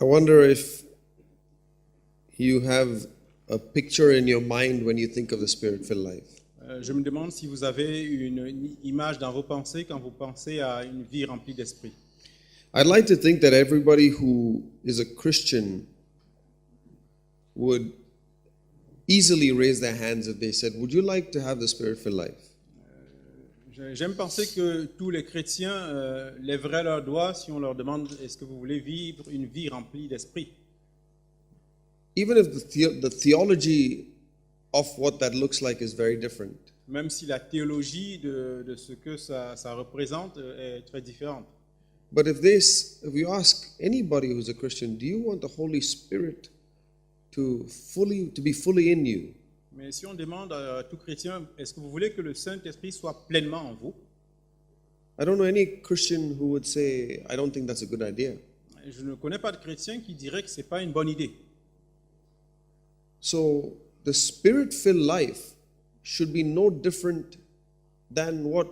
I wonder if you have a picture in your mind when you think of the Spirit-filled life. Je me demande si vous avez une image dans vos pensées quand vous pensez à une vie remplie d'esprit. I'd like to think that everybody who is a Christian would easily raise their hands if they said, would you like to have the Spirit-filled life? J'aime penser que tous les chrétiens lèveraient leurs doigts si on leur demande est-ce que vous voulez vivre une vie remplie d'esprit. Even if the theology of what that looks like is very different. Même si la théologie de ce que ça représente est très différente. But if you ask anybody who's a Christian, do you want the Holy Spirit to be fully in you? Mais si on demande à tout chrétien, est-ce que vous voulez que le Saint-Esprit soit pleinement en vous? I don't know any Christian who would say, I don't think that's a good idea. Je ne connais pas de chrétien qui dirait que ce n'est pas une bonne idée. So the Spirit-filled life should be no different than what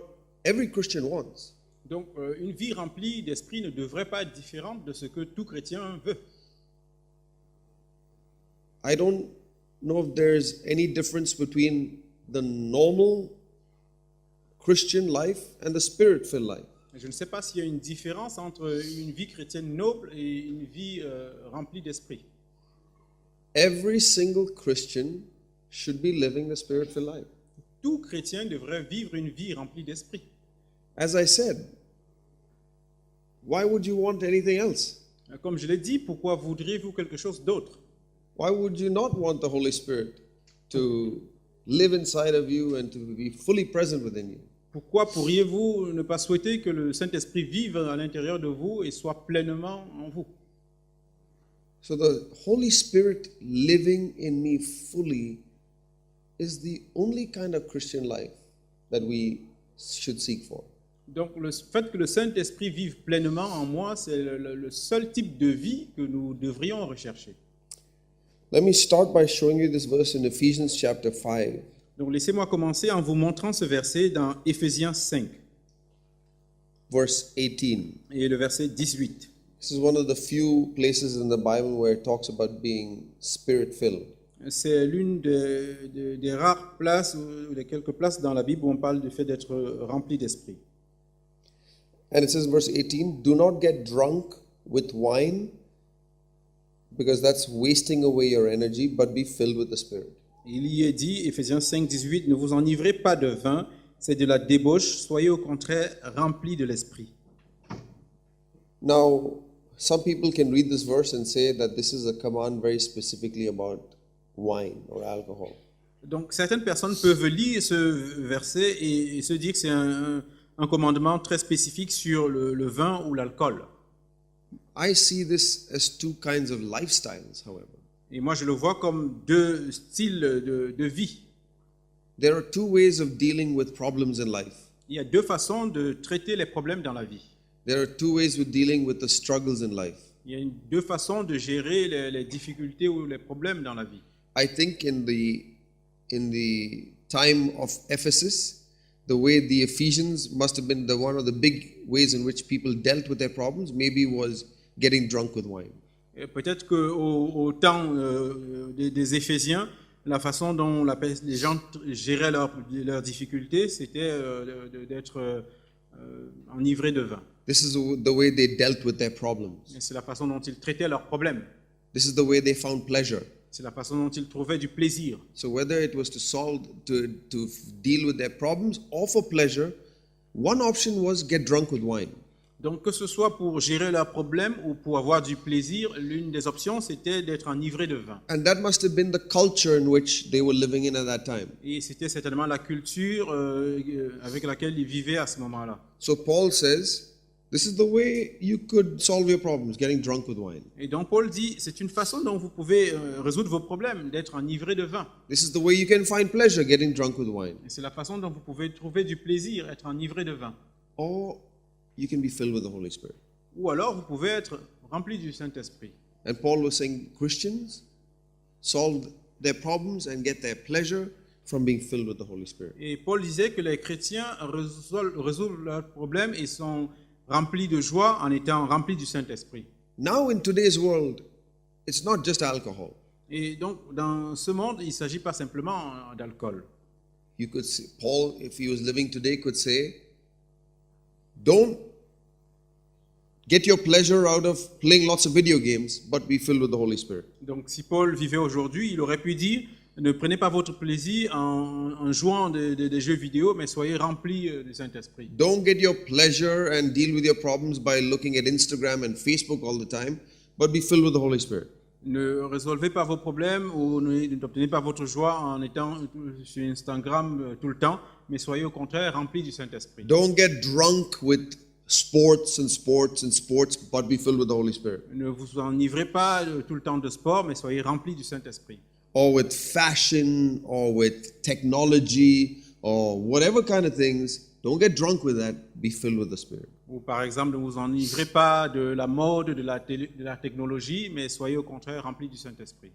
every Christian wants. Donc, une vie remplie d'esprit ne devrait pas être différente de ce que tout chrétien veut. I don't know if there's any difference between the normal Christian life and the Spirit-filled life. Je ne sais pas s'il y a une différence entre une vie chrétienne noble et une vie remplie d'esprit. Every single Christian should be living the Spirit-filled life. Tout chrétien devrait vivre une vie remplie d'esprit. As I said, why would you want anything else? Comme je l'ai dit, pourquoi voudriez-vous quelque chose d'autre? Why would you not want the Holy Spirit to live inside of you and to be fully present within you? Pourquoi pourriez-vous ne pas souhaiter que le Saint-Esprit vive à l'intérieur de vous et soit pleinement en vous? So the Holy Spirit living in me fully is the only kind of Christian life that we should seek for. Donc le fait que le Saint-Esprit vive pleinement en moi, c'est le seul type de vie que nous devrions rechercher. Let me start by showing you this verse in Ephesians chapter 5. Donc laissez-moi commencer en vous montrant ce verset dans Éphésiens 5 verse 18. et le verset 18. This is one of the few places in the Bible where it talks about being spirit-filled. C'est l'une des rares places ou des quelques places dans la Bible où on parle du fait d'être rempli d'esprit. And it says, verse 18, do not get drunk with wine, because that's wasting away your energy, but be filled with the Spirit. Il y est dit, Éphésiens 5, 18, ne vous enivrez pas de vin, c'est de la débauche, soyez au contraire remplis de l'esprit. Now, some people can read this verse and say that this is a command very specifically about wine or alcohol. Donc certaines personnes peuvent lire ce verset et se dire que c'est un commandement très spécifique sur le vin ou l'alcool. I see this as two kinds of lifestyles, however. Et moi je le vois comme deux styles de vie. There are two ways of dealing with problems in life. Il y a deux façons de traiter les problèmes dans la vie. There are two ways of dealing with the struggles in life. Il y a deux façons de gérer les difficultés ou les problèmes dans la vie. I think in the time of Ephesus, the way the Ephesians must have been one of the big ways in which people dealt with their problems, maybe was getting drunk with wine. Et peut-être qu'au temps des Éphésiens, la façon dont les gens géraient leurs difficultés, c'était d'être enivrés de vin. This is the way they dealt with their problems. Et c'est la façon dont ils traitaient leurs problèmes. This is the way they found pleasure. C'est la façon dont ils trouvaient du plaisir. So whether it was to deal with their problems or for pleasure, one option was get drunk with wine. Donc que ce soit pour gérer leurs problèmes ou pour avoir du plaisir, l'une des options c'était d'être enivré de vin. And that must have been the culture in which they were living in at that time. Et c'était certainement la culture avec laquelle ils vivaient à ce moment-là. So Paul says, this is the way you could solve your problems, getting drunk with wine. Et donc Paul dit, c'est une façon dont vous pouvez résoudre vos problèmes, d'être enivré de vin. This is the way you can find pleasure, getting drunk with wine. Et c'est la façon dont vous pouvez trouver du plaisir, être enivré de vin. Or you can be filled with the Holy Spirit. Ou alors vous pouvez être rempli du Saint-Esprit. And Paul was saying Christians solve their problems and get their pleasure from being filled with the Holy Spirit. Et Paul disait que les chrétiens résolvent leurs problèmes et sont remplis de joie en étant remplis du Saint-Esprit. Now in today's world, it's not just alcohol. Et donc, dans ce monde, il ne s'agit pas simplement d'alcool. You could say, Paul, if he was living today, could say, don't get your pleasure out of playing lots of video games, but be filled with the Holy Spirit. Donc, si Paul vivait aujourd'hui, il aurait pu dire, ne prenez pas votre plaisir en jouant des jeux vidéo, mais soyez remplis du Saint-Esprit. Don't get your pleasure and deal with your problems by looking at Instagram and Facebook all the time, but be filled with the Holy Spirit. Ne résolvez pas vos problèmes ou n'obtenez pas votre joie en étant sur Instagram tout le temps, mais soyez au contraire remplis du Saint-Esprit. Don't get drunk with sports, but be filled with the Holy Spirit. Ne vous enivrez pas tout le temps de sport, mais soyez remplis du Saint-Esprit. Or with fashion, or with technology, or whatever kind of things. Don't get drunk with that. Be filled with the Spirit. Ou par exemple, ne vous enivrez pas de la mode, de la technologie, mais soyez au contraire remplis du Saint-Esprit.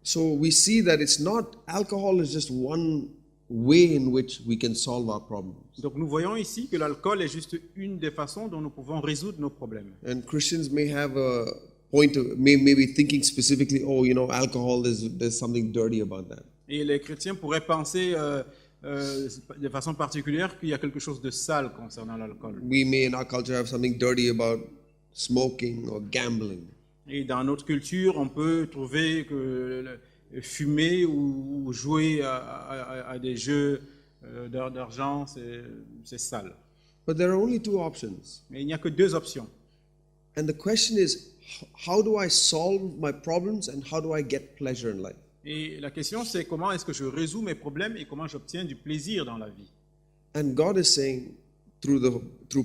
So we see that it's not, alcohol is just one way in which we can solve our problems. Donc nous voyons ici que l'alcool est juste une des façons dont nous pouvons résoudre nos problèmes. And Christians may have a point of maybe thinking specifically, oh, alcohol, there's something dirty about that. Et les chrétiens pourraient penser de façon particulière qu'il y a quelque chose de sale concernant l'alcool. We may in our culture have something dirty about smoking or gambling. Et dans notre culture, on peut trouver que fumer ou jouer à des jeux d'argent, c'est sale. But there are only two options. Mais il n'y a que deux options. And the question is, how do I solve my problems and how do I get pleasure in life? Et la question, c'est comment est-ce que je résous mes problèmes et comment j'obtiens du plaisir dans la vie. And God is saying through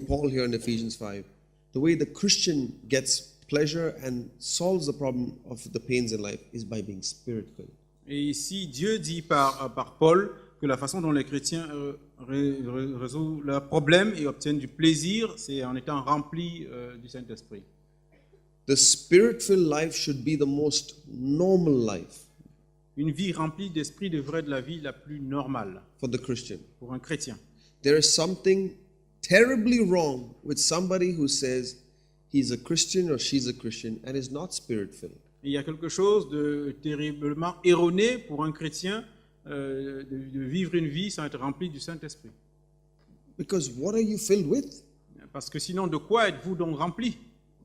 Paul here in Ephesians 5, the way the Christian gets pleasure and solves the problem of the pains in life is by being spirit-filled. Et ici, Dieu dit par Paul que la façon dont les chrétiens résolvent leurs problèmes et obtiennent du plaisir, c'est en étant remplis du Saint-Esprit. The spirit-filled life should be the most normal life. Une vie remplie d'esprit devrait être la vie la plus normale For the Christian. pour un chrétien. There is something terribly wrong with somebody who says he's a Christian or she's a Christian and is not spirit-filled. Et il y a quelque chose de terriblement erroné pour un chrétien de vivre une vie sans être rempli du Saint-Esprit. Because what are you filled with? Parce que sinon, de quoi êtes-vous donc rempli?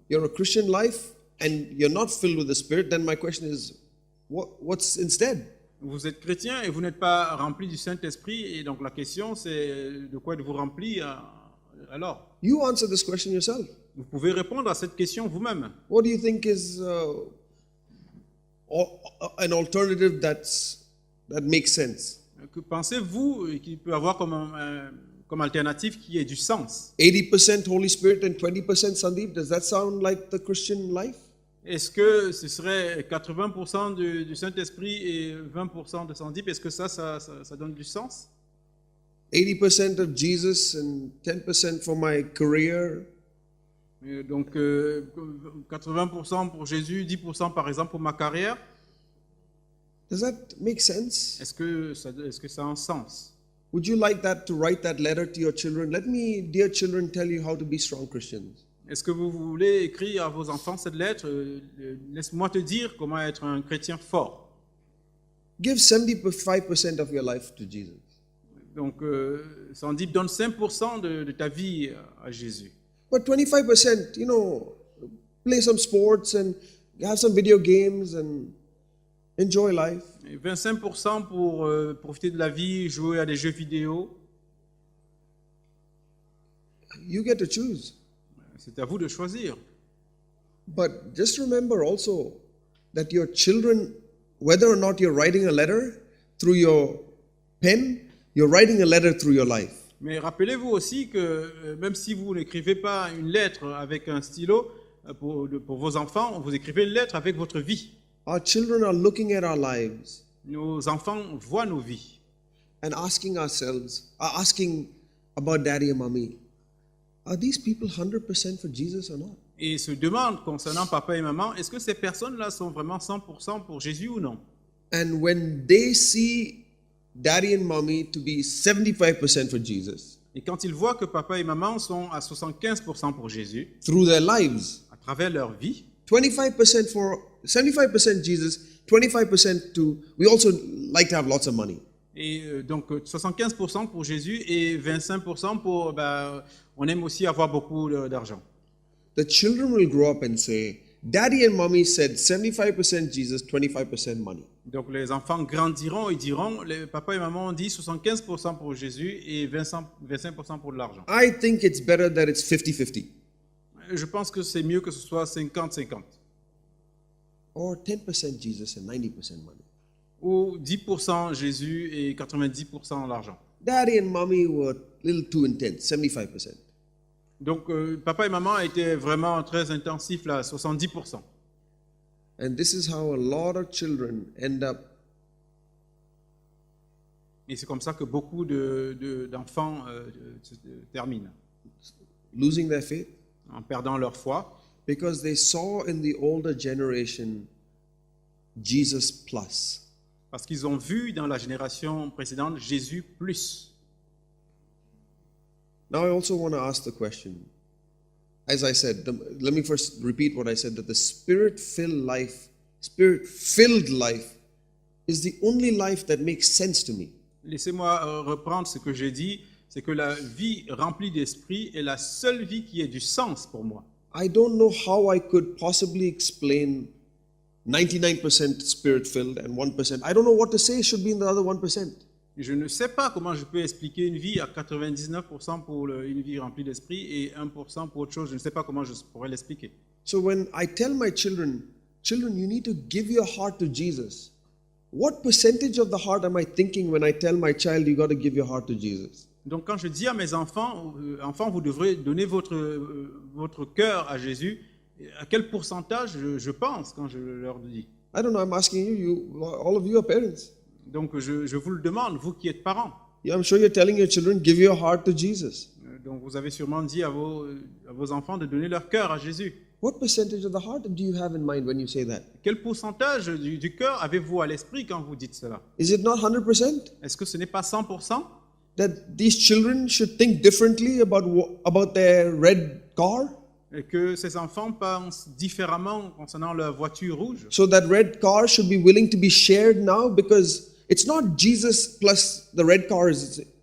You're a Christian life and you're not filled with the Spirit, then my question is, what's instead? Vous êtes chrétien et vous n'êtes pas rempli du Saint-Esprit, et donc la question c'est de quoi êtes-vous rempli alors? You answer this question yourself. Vous pouvez répondre à cette question vous-même. What do you think is an alternative that makes sense? Que pensez-vous qu'il peut avoir comme alternative qui ait du sens? 80% Holy Spirit and 20% Sandeep, does that sound like the Christian life? Est-ce que ce serait 80% du Saint-Esprit et 20% de Sandeep? Est-ce que ça donne du sens? 80% of Jesus and 10% for my career. Donc 80% pour Jésus, 10% par exemple pour ma carrière. Does that make sense? Est-ce que ça a un sens? Would you like that to write that letter to your children? Let me, dear children, tell you how to be strong Christians. Est-ce que vous voulez écrire à vos enfants cette lettre? Laisse-moi te dire comment être un chrétien fort. Give 75% of your life to Jesus. Donc, Sandeep, donne 5% de ta vie à Jésus. But 25%, play some sports and have some video games and enjoy life. Et 25% pour profiter de la vie, jouer à des jeux vidéo. You get to choose. C'est à vous de choisir. But just remember also that your children, whether or not you're writing a letter through your pen, you're writing a letter through your life. Mais rappelez-vous aussi que même si vous n'écrivez pas une lettre avec un stylo pour vos enfants, vous écrivez une lettre avec votre vie. Our children are looking at our lives Nos enfants voient nos vies and asking about daddy and mommy, are these people 100% for Jesus or not? et se demandent concernant papa et maman, est-ce que ces personnes-là sont vraiment 100% pour Jésus ou non? And when they see daddy and mommy to be 75% for Jesus Et quand ils voient que papa et maman sont à 75% pour Jésus, through their lives, à travers leur vie, 25% for 75% Jesus, 25% to we also like to have lots of money. et donc 75% pour Jésus et 25% pour, on aime aussi avoir beaucoup d'argent. The children will grow up and say, Daddy and Mommy said 75% Jesus, 25% money. Donc les enfants grandiront et diront, les papa et maman ont dit 75% pour Jésus et 25% pour de l'argent. I think it's better that it's 50-50 Je pense que c'est mieux que ce soit 50-50. or 10% Jesus and 90% money. Ou 10% Jésus et 90% l'argent. Daddy and Mommy were a little too intense, 75%. Donc papa et maman étaient vraiment très intensifs là, 70%. And this is how a lot of children end up Et c'est comme ça que beaucoup d'enfants terminent, losing their faith en perdant leur foi, because they saw in the older generation Jesus plus. parce qu'ils ont vu dans la génération précédente Jésus plus. Now, I also want to ask the question. As I said, let me first repeat what I said, that the spirit-filled life is the only life that makes sense to me. Laissez-moi reprendre ce que j'ai dit, c'est que la vie remplie d'esprit est la seule vie qui ait du sens pour moi. I don't know how I could possibly explain 99% spirit-filled and 1%. I don't know what to say should be in the other 1%. Je ne sais pas comment je peux expliquer une vie à 99% pour une vie remplie d'esprit et 1% pour autre chose. Je ne sais pas comment je pourrais l'expliquer. So when I tell my children, you need to give your heart to Jesus. What percentage of the heart am I thinking when I tell my child, you got to give your heart to Jesus? Donc quand je dis à mes enfants, vous devrez donner votre cœur à Jésus, à quel pourcentage je pense quand je leur dis? I don't know, I'm asking all of you are parents. Donc je vous le demande, vous qui êtes parents. Yeah, I'm sure you're telling your children, give your heart to Jesus. Donc vous avez sûrement dit à vos enfants de donner leur cœur à Jésus. What percentage of the heart do you have in mind when you say that? Quel pourcentage du cœur avez-vous à l'esprit quand vous dites cela? Is it not 100%? Est-ce que ce n'est pas 100%? That these children should think differently about their red car? Et que ces enfants pensent différemment concernant leur voiture rouge? So that red car should be willing to be shared now, because it's not Jesus plus the red car,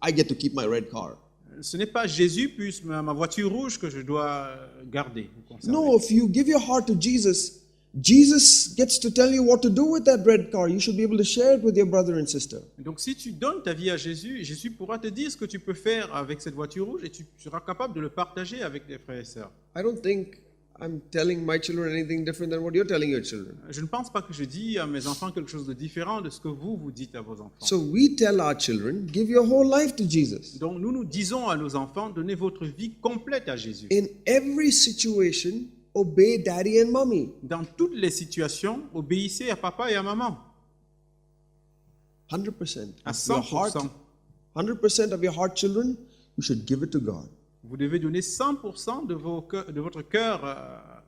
I get to keep my red car. Ce n'est pas Jésus plus ma voiture rouge que je dois garder ou conserver. No, if you give your heart to Jesus, Jesus gets to tell you what to do with that red car. You should be able to share it with your brother and sister. Donc si tu donnes ta vie à Jésus, Jésus pourra te dire ce que tu peux faire avec cette voiture rouge et tu seras capable de le partager avec tes frères et sœurs. I don't think I'm telling my children anything different than what you're telling your children. Je ne pense pas que je dis à mes enfants quelque chose de différent de ce que vous dites à vos enfants. So we tell our children, give your whole life to Jesus. Donc nous disons à nos enfants, donnez votre vie complète à Jésus. In every situation, obey daddy and mommy. Dans toutes les situations, obéissez à papa et à maman. 100%. À Of your heart, 100%. 100% of your heart, children, you should give it to God. Vous devez donner 100% de votre cœur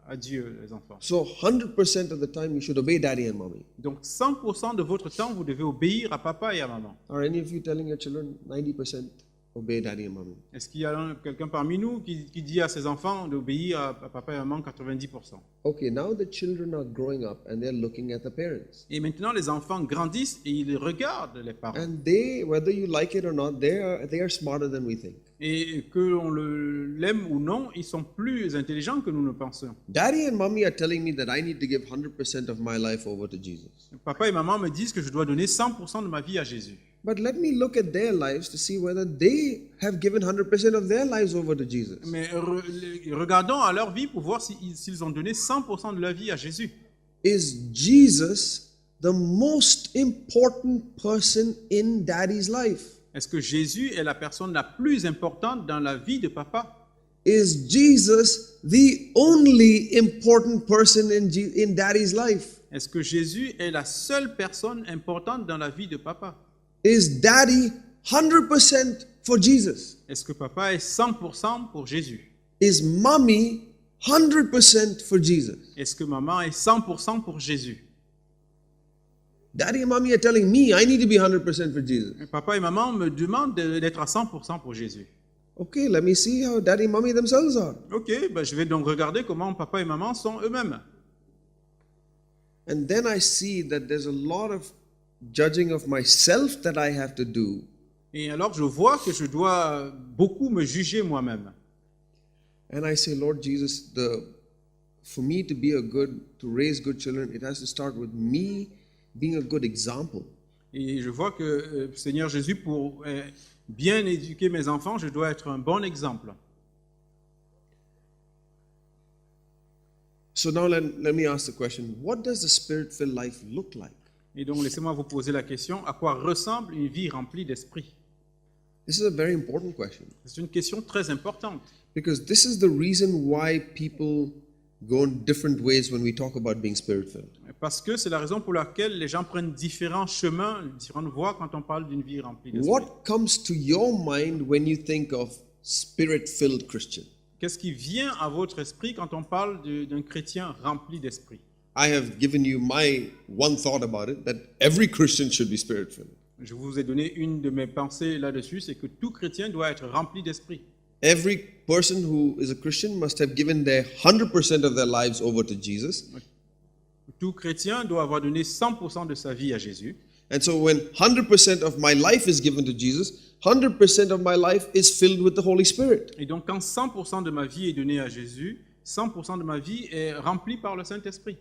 à Dieu, les enfants. So 100% of the time, you should obey daddy and mommy. Donc 100% de votre temps, vous devez obéir à papa et à maman. Are any of you telling your children 90% obey daddy and mommy? Est-ce qu'il y a quelqu'un parmi nous qui dit à ses enfants d'obéir à papa et à maman 90%? Okay, now the children are growing up and they're looking at the parents. Et maintenant, les enfants grandissent et ils regardent les parents. And they, whether you like it or not, they are smarter than we think. Et que l'on l'aime ou non, ils sont plus intelligents que nous ne pensons. Daddy and mommy are telling me that I need to give 100% of my life over to Jesus. Papa et maman me disent que je dois donner 100% de ma vie à Jésus. But let me look at their lives to see whether they have given 100% of their lives over to Jesus. Mais regardons à leur vie pour voir s'ils ont donné 100% de leur vie à Jésus. Is Jesus the most important person in daddy's life? Est-ce que Jésus est la personne la plus importante dans la vie de papa? Is Jesus the only important person in daddy's life? Est-ce que Jésus est la seule personne importante dans la vie de papa? Is daddy 100% for Jesus? Est-ce que papa est 100% pour Jésus? Is mommy 100% for Jesus? Est-ce que maman est 100% pour Jésus? Daddy and mommy are telling me I need to be 100% for Jesus. Papa et maman me demandent d'être à 100% pour Jésus. Okay, let me see how daddy and mommy themselves are. Ok, ben, je vais donc regarder comment papa et maman sont eux-mêmes. And then I see that there's a lot of judging of myself that I have to do. Et alors je vois que je dois beaucoup me juger moi-même. And I say, Lord Jesus, for me to raise good children, it has to start with me being a good example. Et je vois que, Seigneur Jésus, pour bien éduquer mes enfants, je dois être un bon exemple. So now let me ask the question, what does the spirit-filled life look like? Et donc laissez-moi vous poser la question, à quoi ressemble une vie remplie d'esprit? This is a very important question C'est une question très importante. because this is the reason why people go in different ways when we talk about being spirit-filled. Parce que c'est la raison pour laquelle les gens prennent différents chemins, différentes voies quand on parle d'une vie remplie d'esprit. What comes to your mind when you think of spirit-filled Christian? Qu'est-ce qui vient à votre esprit quand on parle d'un chrétien rempli d'esprit? I have given you my one thought about it, that every Christian should be spirit-filled. Je vous ai donné une de mes pensées là-dessus, c'est que tout chrétien doit être rempli d'esprit. Every person who is a Christian must have given their 100% of their lives over to Jesus. Tout chrétien doit avoir donné 100% de sa vie à Jésus. And so when 100% of my life is given to Jesus, 100% of my life is filled with the Holy Spirit. Et donc quand 100% de ma vie est donnée à Jésus, 100% de ma vie est remplie par le Saint-Esprit.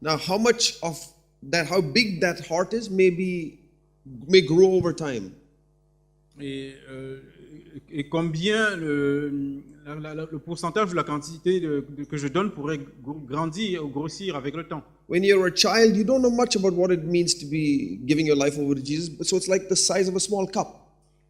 Now, how big that heart is may grow over time. Et combien le pourcentage de la quantité que je donne pourrait grandir ou grossir avec le temps. When you're a child, you don't know much about what it means to be giving your life over to Jesus, so it's like the size of a small cup.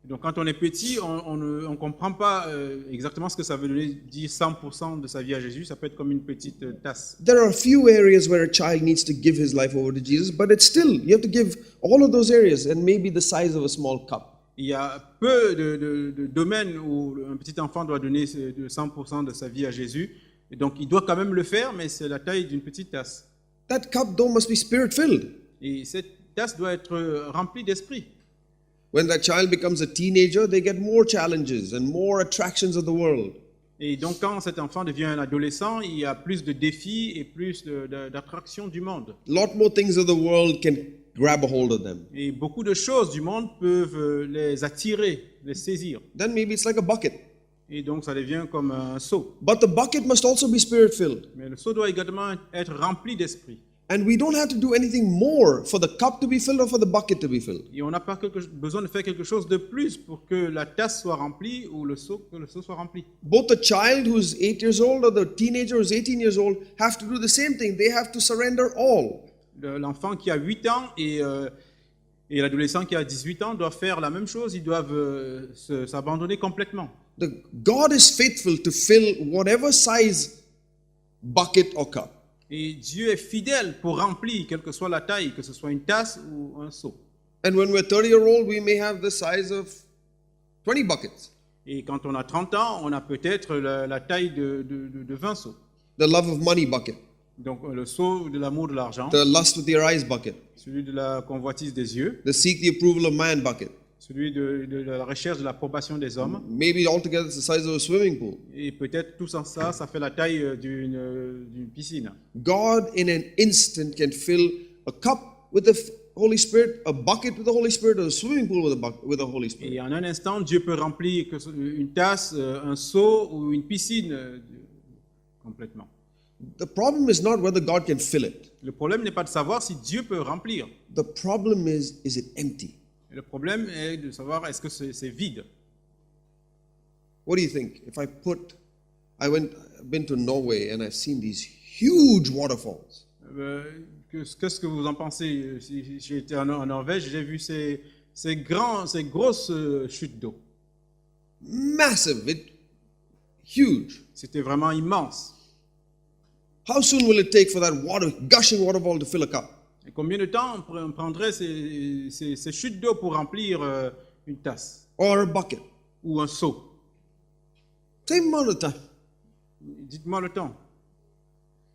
Donc quand on est petit, on ne comprend pas exactement ce que ça veut dire 100% de sa vie à Jésus. Ça peut être comme une petite tasse. There are a few areas where a child needs to give his life over to Jesus, but it's still, you have to give all of those areas and maybe the size of a small cup. Il y a peu de domaines où un petit enfant doit donner 100% de sa vie à Jésus. Et donc il doit quand même le faire, mais c'est la taille d'une petite tasse. That cup though must be spirit-filled. Et cette tasse doit être remplie d'esprit. When that child becomes a teenager, they get more challenges and more attractions of the world. Et donc quand cet enfant devient un adolescent, il y a plus de défis et plus d'attractions du monde. A lot more things of the world can grab a hold of them. Et beaucoup de choses du monde peuvent les attirer, les saisir. Then maybe it's like a bucket. Et donc ça devient comme un seau. But the bucket must also be spirit-filled. Mais le seau doit également être rempli d'esprit. And we don't have to do anything more for the cup to be filled or for the bucket to be filled. Et on n'a pas besoin de faire quelque chose de plus pour que la tasse soit remplie ou que le seau soit rempli. Both the child who's 8 years old or the teenager who's 18 years old have to do the same thing. They have to surrender all. L'enfant qui a 8 ans et l'adolescent qui a 18 ans doivent faire la même chose. Ils doivent s'abandonner complètement. God is faithful to fill whatever size bucket or cup. Et Dieu est fidèle pour remplir, quelle que soit la taille, que ce soit une tasse ou un seau. And when we're 30-year-old, we may have the size of 20 buckets. Et quand on a 30 ans, on a peut-être la taille de 20 seaux. The love of money bucket. Donc le seau de l'amour de l'argent, The lust with your eyes bucket. celui de la convoitise des yeux, The seek the approval of man bucket. celui de la recherche de l'approbation des hommes. Maybe altogether it's the size of a swimming pool. Et peut-être tout ça fait la taille d'une piscine. God in an instant can fill a cup with the Holy Spirit, a bucket with the Holy Spirit, or a swimming pool with the Holy Spirit. Et en un instant, Dieu peut remplir une tasse, un seau ou une piscine complètement. The problem is not whether God can fill it. Le problème n'est pas de savoir si Dieu peut remplir. The problem is it empty? Le problème est de savoir est-ce que c'est vide. What do you think? I've been to Norway and I've seen these huge waterfalls. Qu'est-ce que vous en pensez? Si j'ai été en Norvège, j'ai vu ces grosses chutes d'eau. Massive, huge. C'était vraiment immense. How soon will it take for that gushing waterfall to fill a cup? Et combien de temps on prendrait ces chutes d'eau pour remplir une tasse Or a bucket? ou un seau? Same amount of time. Dites-moi le temps.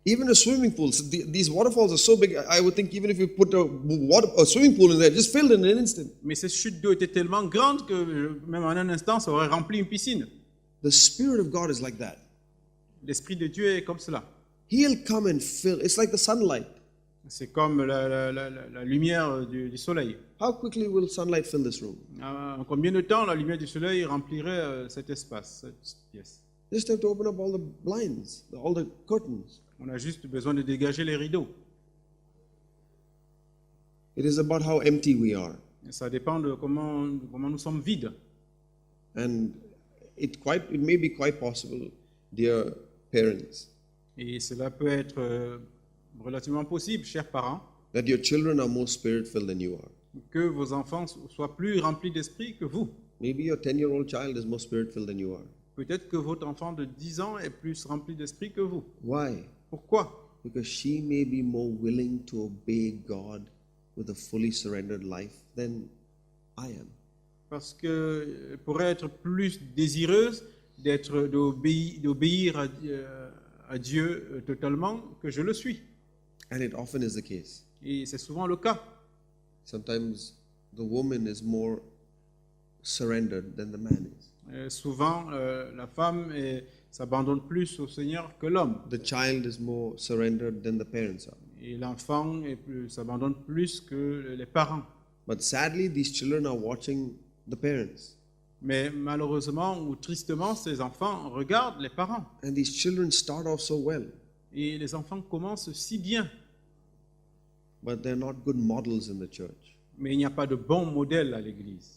Even a swimming pool. So these waterfalls are so big. I would think even if you put a swimming pool in there, just filled in an instant. Mais ces chutes d'eau étaient tellement grandes que même en un instant, ça aurait rempli une piscine. The Spirit of God is like that. L'Esprit de Dieu est comme cela. He'll come and fill. It's like the sunlight. C'est comme la lumière du soleil. How quickly will sunlight fill this room? En combien de temps la lumière du soleil remplirait cet espace, cette pièce? Just have to open up all the blinds, all the curtains. On a juste besoin de dégager les rideaux. It is about how empty we are. Et ça dépend de comment nous sommes vides. And it may be quite possible, dear parents, Et cela peut être relativement possible, chers parents, that your children are more spirit-filled than you are. que vos enfants soient plus remplis d'esprit que vous. Maybe your 10-year-old child is more spirit-filled than you are. Peut-être que votre enfant de 10 ans est plus rempli d'esprit que vous. Why? Pourquoi? Because she may be more willing to obey God with a fully surrendered life than I am. Parce qu'elle pourrait être plus désireuse d'obéir à Dieu totalement que je le suis. And it often is the case. Et c'est souvent le cas. Sometimes the woman is more surrendered than the man is. Souvent, la femme s'abandonne plus au Seigneur que l'homme. The child is more surrendered than the parents are. Et l'enfant s'abandonne plus que les parents. But sadly, these children are watching the parents. Mais malheureusement ou tristement, ces enfants regardent les parents. And these children start off so well, Et les enfants commencent si bien. but they're not good models in the church. Mais il n'y a pas de bon modèle à l'Église.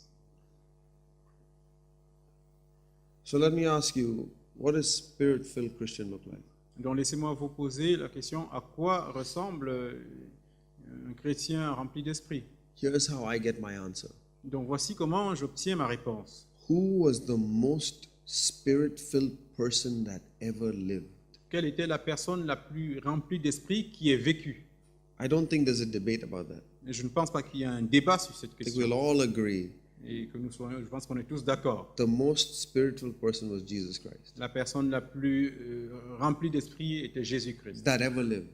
So let me ask you, what does spirit-filled Christian look like? Donc laissez-moi vous poser la question, à quoi ressemble un chrétien rempli d'esprit? Here's how I get my answer. Donc voici comment j'obtiens ma réponse. Who was the most spirit-filled person that ever lived? Quelle était la personne la plus remplie d'esprit qui ait vécu? I don't think there's a debate about that. Et je ne pense pas qu'il y ait un débat sur cette I think question. we'll all agree. Et que je pense qu'on est tous d'accord. The most spiritual person was Jesus Christ La personne la plus remplie d'esprit était Jésus-Christ, that ever lived.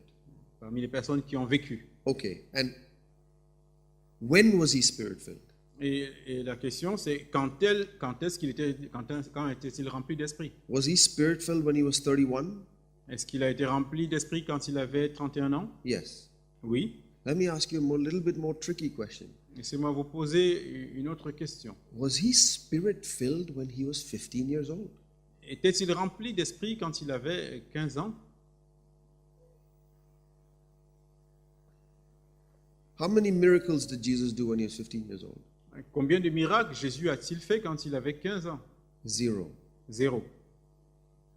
parmi les personnes qui ont vécu. Okay, and when was he spirit-filled? Et la question, c'est quand était-il rempli d'esprit? Was he spirit-filled when he was 31? Est-ce qu'il a été rempli d'esprit quand il avait 31 ans? Yes. Oui. Let me ask you a little bit more tricky question. Laissez-moi vous poser une autre question. Was he spirit-filled when he was 15 years old? Était-il rempli d'esprit quand il avait 15 ans? How many miracles did Jesus do when he was 15 years old? Combien de miracles Jésus a-t-il fait quand il avait 15 ans? 0. 0.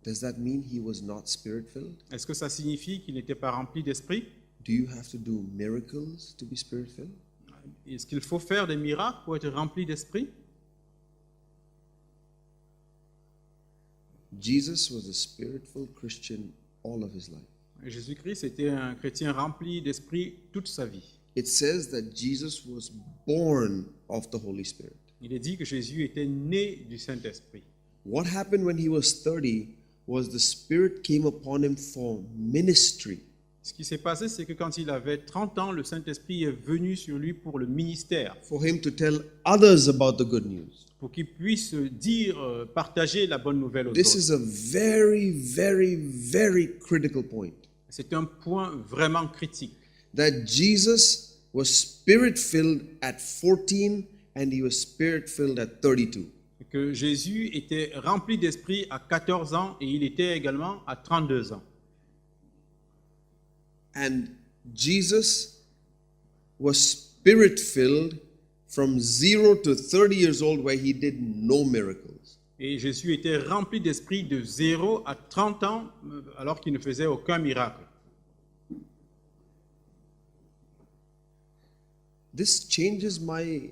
Does that mean he was not spirit-filled? Est-ce que ça signifie qu'il n'était pas rempli d'esprit? Do you have to do miracles to be spirit-filled? Est-ce qu'il faut faire des miracles pour être rempli d'esprit? Jesus was a spirit-filled Christian all of his life. Jésus-Christ était un chrétien rempli d'esprit toute sa vie. It says that Jesus was born of the Holy Spirit. Il est dit que Jésus était né du Saint-Esprit. What happened when he was 30 was the Spirit came upon him for ministry. Ce qui s'est passé, c'est que quand il avait 30 ans, le Saint-Esprit est venu sur lui pour le ministère, For him to tell others about the good news. pour qu'il puisse dire, partager la bonne nouvelle aux This autres. is a very, very, very critical point. C'est un point vraiment critique. That Jesus was spirit-filled at 14 and he was spirit-filled at 32. Que Jésus était rempli d'esprit à 14 ans et il était également à 32 ans. And Jesus was spirit-filled from 0 to 30 years old where he did no miracles. Et Jésus était rempli d'esprit de 0 à 30 ans alors qu'il ne faisait aucun miracle. This changes my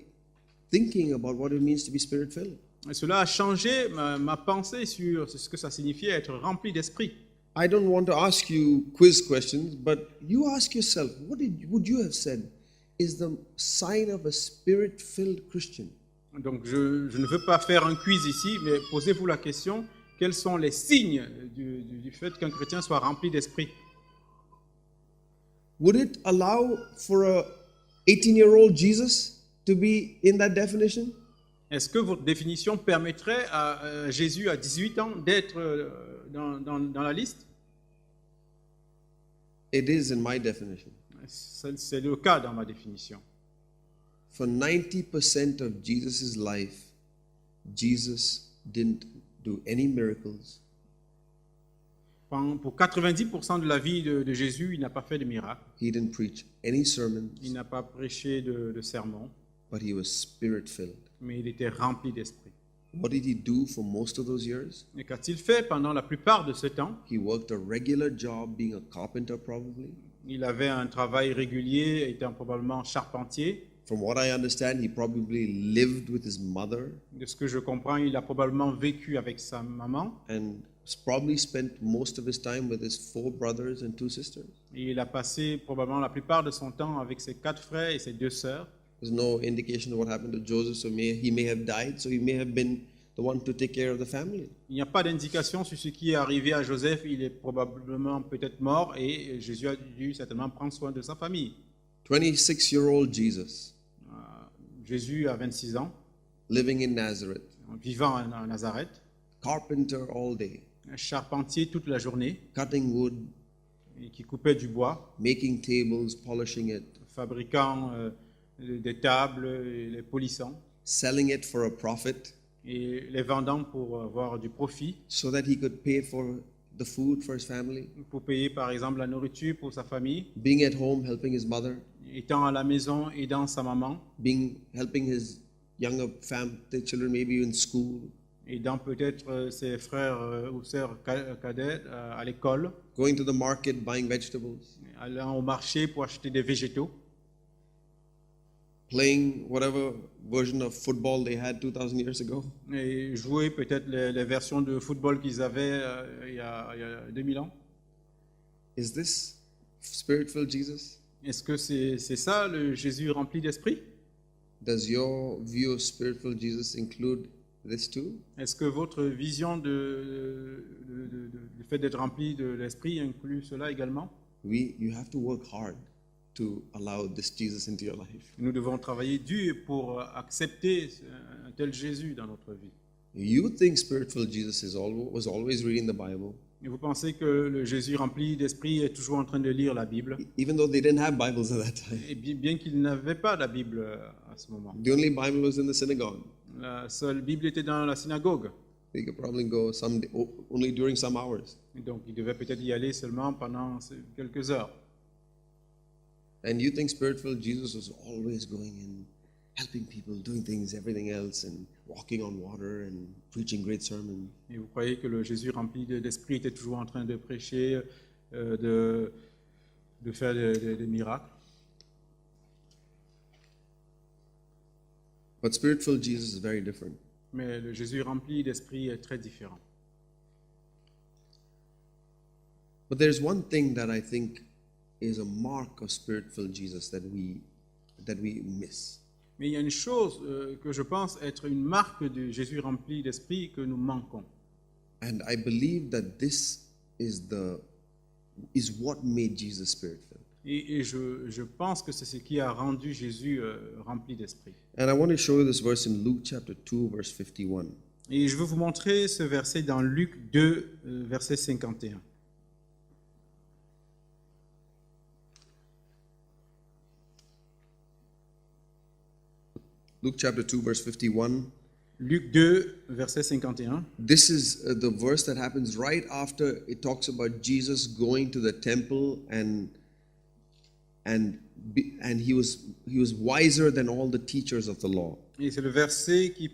thinking about what it means to be spirit-filled. Et cela a changé ma pensée sur ce que ça signifiait être rempli d'esprit. I don't want to ask you quiz questions, but you ask yourself, would you have said is the sign of a spirit-filled Christian? Donc je ne veux pas faire un quiz ici, mais posez-vous la question, quels sont les signes du fait qu'un chrétien soit rempli d'esprit? would it allow for a 18-year-old Jesus to be in that definition? Est-ce que votre définition permettrait à Jésus à 18 ans d'être dans la liste? It is in my definition. C'est le cas dans ma définition. For 90% of Jesus' life, Jesus didn't do any miracles. Pour 90% de la vie de Jésus, il n'a pas fait de miracle. He didn't preach any sermons, Il n'a pas prêché de sermon, but he was spirit-filled. mais il était rempli d'esprit. What did he do for most of those years? Et qu'a-t-il fait pendant la plupart de ce temps? He worked a regular job being a carpenter probably. Il avait un travail régulier, étant probablement charpentier. From what I understand, he probably lived with his mother De ce que je comprends, il a probablement vécu avec sa maman. and probably spent most of his time with his 4 brothers and 2 sisters. Et il a passé probablement la plupart de son temps avec ses 4 frères et ses 2 sœurs. There's no indication of what happened to Joseph, so he may have died, so he may have been the one to take care of the family. Il n'y a pas d'indication sur ce qui est arrivé à Joseph. Il est probablement peut-être mort et Jésus a dû certainement prendre soin de sa famille. 26-year-old Jesus, Jésus a 26 ans, living in Nazareth, vivant à Nazareth, carpenter all day, un charpentier toute la journée, cutting wood, et qui coupait du bois, making tables, polishing it, fabriquant des tables, et les polissant, selling it for a profit et les vendant pour avoir du profit, so that he could pay for the food for his family, pour payer par exemple la nourriture pour sa famille, being at home helping his mother, étant à la maison, aidant sa maman, helping his younger children maybe in school, aidant peut-être ses frères ou sœurs cadets à l'école, going to the market, buying vegetables, allant au marché pour acheter des végétaux, playing whatever version of football they had 2,000 years ago. et jouer peut-être les versions de football qu'ils avaient il y a 2000 ans. Is this spirit-filled Jesus? Est-ce que c'est ça le Jésus rempli d'esprit? Does your view of spirit-filled Jesus include this too? Est-ce que votre vision du fait d'être rempli de l'esprit inclut cela également? You have to work hard to allow this Jesus into your life. Nous devons travailler dur pour accepter un tel Jésus dans notre vie. You think spirit-filled Jesus was always reading the Bible, Et vous pensez que le Jésus rempli d'esprit est toujours en train de lire la Bible, even though they didn't have Bibles at that time. et bien qu'il n'avait pas la Bible à ce moment. The only Bible was in the synagogue. La seule Bible était dans la synagogue. They could probably go only during some hours. Et donc il devait peut-être y aller seulement pendant quelques heures. And you think spirit-filled Jesus was always going in, helping people, doing things, everything else, and walking on water and preaching great sermons. Et vous croyez que le Jésus rempli d'esprit était toujours en train de prêcher, de faire des miracles? But spirit-filled Jesus is very different. Mais le Jésus rempli d'esprit est très différent. But there's one thing that I think is a mark of spirit-filled Jesus that we miss. Mais il y a une chose que je pense être une marque de Jésus rempli d'esprit que nous manquons. And I believe that this is what made Jesus spirit-filled. Et je pense que c'est ce qui a rendu Jésus rempli d'esprit. And I want to show you this verse in Luke chapter 2, verse 51. Et je veux vous montrer ce verset dans Luc 2, verset 51. Luke chapter 2, verse 51. Luc 2, verset 51. This is the verse that happens right after it talks about Jesus going to the temple and he was wiser than all the teachers of the law. Et c'est le verset qui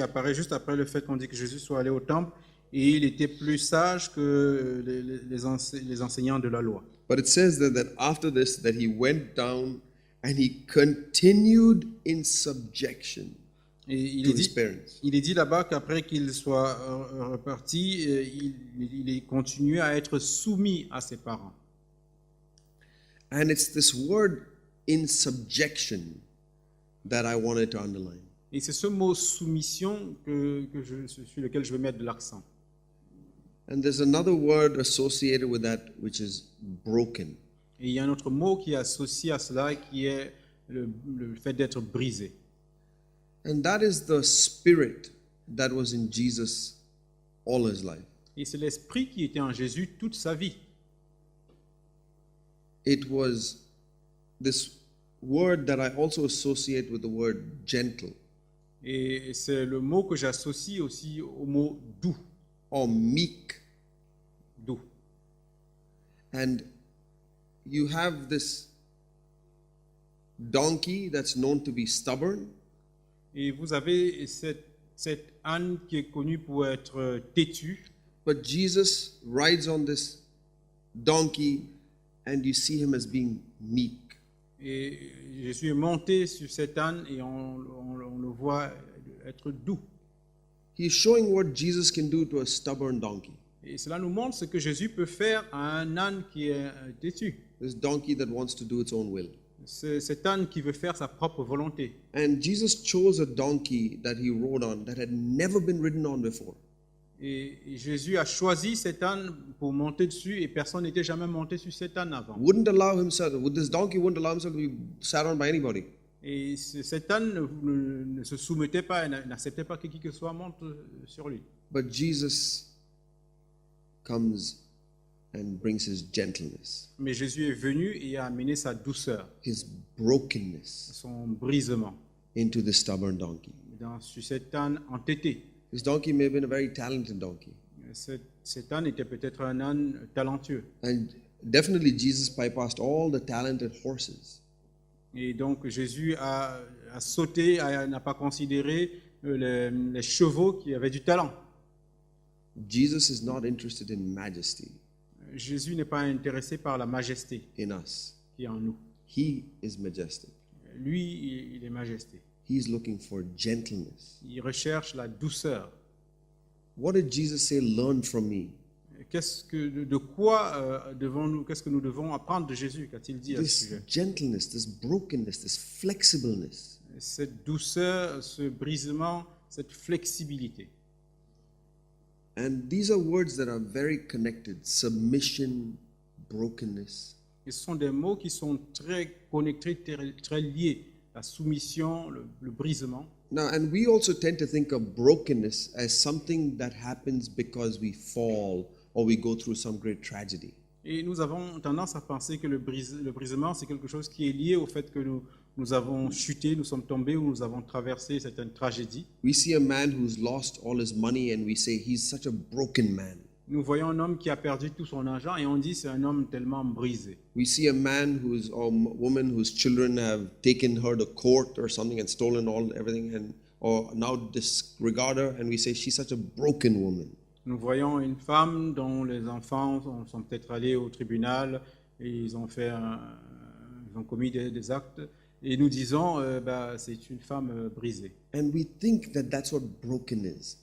apparaît juste après le fait qu'on dit que Jésus soit allé au temple et il était plus sage que les enseignants de la loi. But it says that after this that he went down and he continued in subjection Et to his parents. il est dit là-bas qu'après qu'il soit reparti, il est continué à être soumis à ses parents. And it's this word in subjection that I wanted to underline. Et c'est ce mot soumission sur lequel je vais mettre de l'accent. And there's another word associated with that which is broken. Et il y a un autre mot qui est associé à cela, qui est le fait d'être brisé. And that is the spirit that was in Jesus all his life. Et c'est l'esprit qui était en Jésus toute sa vie. It was this word that I also associate with the word gentle Et c'est le mot que j'associe aussi au mot doux. or meek. Doux. And you have this donkey that's known to be stubborn, Et vous avez cette âne qui est connue pour être têtue. but Jesus rides on this donkey and you see him as being meek. Et Jésus est monté sur cet âne et on le voit être doux. He's showing what Jesus can do to a stubborn donkey. Et cela nous montre ce que Jésus peut faire à un âne qui est têtu. This donkey that wants to do its own will. C'est cet âne qui veut faire sa propre volonté. And Jesus chose a donkey that he rode on that had never been ridden on before. Et Jésus a choisi cet âne pour monter dessus et personne n'était jamais monté sur cet âne avant. This donkey wouldn't allow himself to be sat on by anybody. Et cet âne ne se soumettait pas, n'acceptait pas que qui que ce soit monte sur lui. But Jesus comes and brings his gentleness, Mais Jésus est venu et a amené sa douceur, his brokenness son brisement into the stubborn donkey. sur cet âne entêté. This donkey may have been a very talented donkey. Cet âne était peut-être un âne talentueux. And definitely Jesus bypassed all the talented horses. Et donc Jésus a sauté, n'a pas considéré les chevaux qui avaient du talent. Jesus is not interested in majesty Jésus n'est pas intéressé par la majesté in us. qui est en nous. He is majestic. Lui, il est majesté. He's looking for gentleness. Il recherche la douceur. What did Jesus say? Learn from me. Qu'est-ce que nous devons apprendre de Jésus, qu'a-t-il dit à ce This sujet? gentleness, this brokenness, this flexibleness. Cette douceur, ce brisement, cette flexibilité. And these are words that are very connected. Submission, brokenness. Et ce sont des mots qui sont très connectés, très liés. La soumission, le brisement. Now, and we also tend to think of brokenness as something that happens because we fall or we go through some great tragedy. Et nous avons tendance à penser que le brisement, c'est quelque chose qui est lié au fait que nous avons chuté, nous sommes tombés ou nous avons traversé certaines tragédies. We see a man who's lost all his money and we say he's such a broken man. Nous voyons un homme qui a perdu tout son argent et on dit c'est un homme tellement brisé. We see a man or woman whose children have taken her to court or something and stolen everything or now disregard her and we say she's such a broken woman. Nous voyons une femme dont les enfants sont peut-être allés au tribunal et ils ont commis des actes et nous disons c'est une femme brisée. And we think that that's what brokenness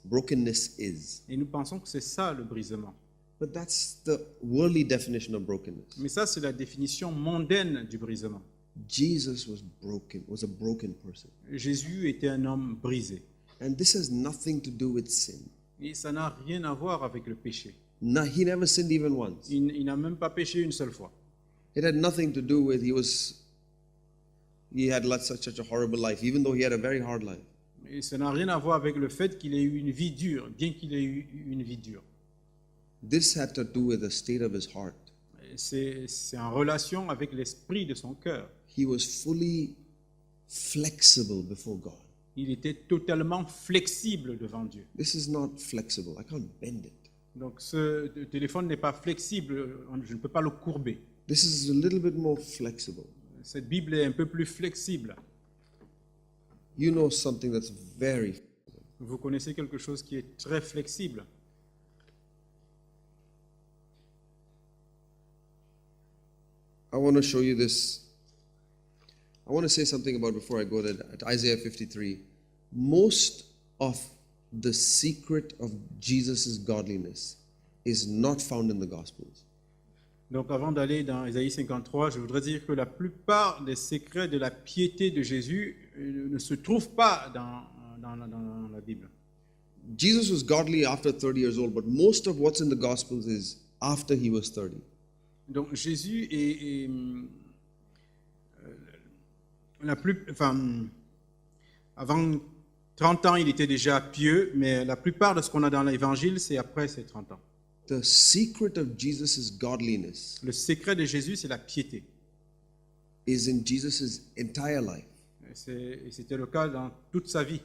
is. Et nous pensons que c'est ça le brisement. But that's the worldly definition of brokenness. Mais ça c'est la définition mondaine du brisement. Jesus was a broken person. Jésus était un homme brisé. And this has nothing to do with sin. Et ça n'a rien à voir avec le péché. No, he never sinned even once. Il n'a même pas péché une seule fois. It had nothing to do with he had such a horrible life, even though he had a very hard life. Et ça n'a rien à voir avec le fait qu'il ait eu une vie dure, bien qu'il ait eu une vie dure. This had to do with the state of his heart. C'est en relation avec l'esprit de son cœur. He was fully flexible before God. Il était totalement flexible devant Dieu. This is not flexible. I can't bend it. Donc ce téléphone n'est pas flexible, je ne peux pas le courber. This is a little bit more flexible. Cette Bible est un peu plus flexible. You know something that's very flexible. Vous connaissez quelque chose qui est très flexible. I want to show you this. I want to say something about before I go to Isaiah 53. Most of the secret of Jesus' godliness is not found in the Gospels. Donc avant d'aller dans Isaïe 53, je voudrais dire que la plupart des secrets de la piété de Jésus ne se trouvent pas dans la Bible. Jesus was godly after 30 years old, but most of what's in the Gospels is after he was 30. Donc Jésus est avant 30 ans, il était déjà pieux, mais la plupart de ce qu'on a dans l'évangile, c'est après ces 30 ans. The secret of Jesus' godliness Le secret de Jésus, c'est la piété. is in Jesus' entire life. Et c'était le cas dans toute sa vie.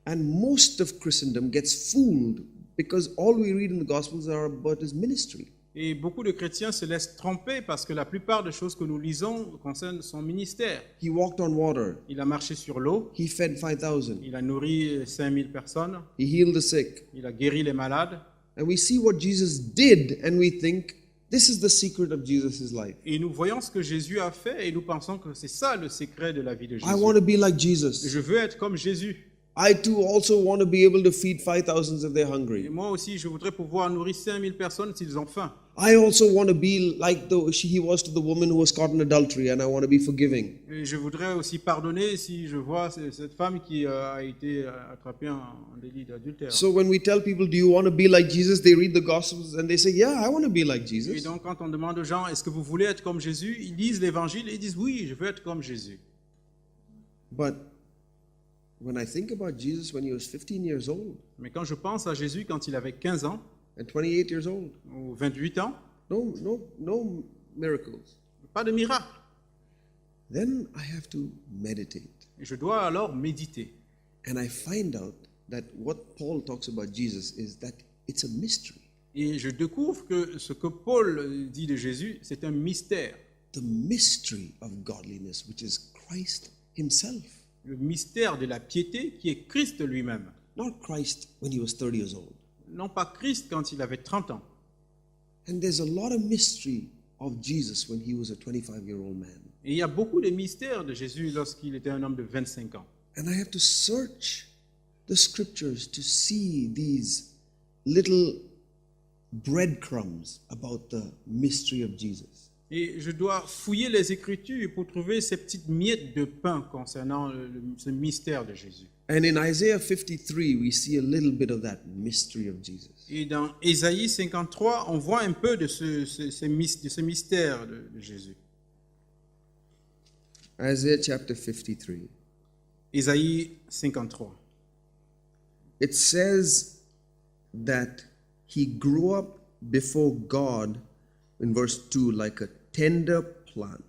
And most of Christendom gets fooled because all we read in the Gospels are about his ministry. Et beaucoup de chrétiens se laissent tromper parce que la plupart des choses que nous lisons concernent son ministère. He walked on water. Il a marché sur l'eau, He fed 5,000. il a nourri 5000 personnes, He healed the sick. il a guéri les malades. And we see what Jesus did and we think this is the secret of Jesus' life. Et nous voyons ce que Jésus a fait et nous pensons que c'est ça le secret de la vie de Jésus. I want to be like Jesus. Je veux être comme Jésus. I too also want to be able to feed 5,000 if they're Et hungry. moi aussi, je voudrais pouvoir nourrir 5000 personnes s'ils ont faim. I also want to be like he was to the woman who was caught in adultery, and I want to be forgiving. Et je voudrais aussi pardonner si je vois cette femme qui a été attrapée en délit d'adultère. So when we tell people, do you want to be like Jesus? They read the Gospels and they say, yeah, I want to be like Et Jesus. donc, quand on demande aux gens, est-ce que vous voulez être comme Jésus? Ils lisent l'évangile et ils disent, oui, je veux être comme Jésus. But when I think about Jesus when he was 15 years old Mais quand je pense à Jésus quand il avait 15 ans and 28 years old, ou 28 ans, no miracles. pas de miracle. Then I have to meditate. Et je dois alors méditer. And I find out that what Paul talks about Jesus is that it's a mystery. Et je découvre que ce que Paul dit de Jésus, c'est un mystère. The mystery of godliness, which is Christ himself. Le mystère de la piété qui est Christ lui-même. Not Christ when he was 30 years old. Non pas Christ quand il avait 30 ans. And there's a lot of mystery of Jesus when he was a 25-year-old man. Et il y a beaucoup de mystères de Jésus lorsqu'il était un homme de 25 ans. And I have to search the scriptures to see these little breadcrumbs about the mystery of Jesus. Et je dois fouiller les Écritures pour trouver ces petites miettes de pain concernant ce mystère de Jésus. And in Isaiah 53, we see a little bit of that mystery of Jesus. Et dans Ésaïe 53, on voit un peu de ce mystère de Jésus. Isaiah chapter 53. Ésaïe 53. It says that he grew up before God, in verse 2, like a tender plant.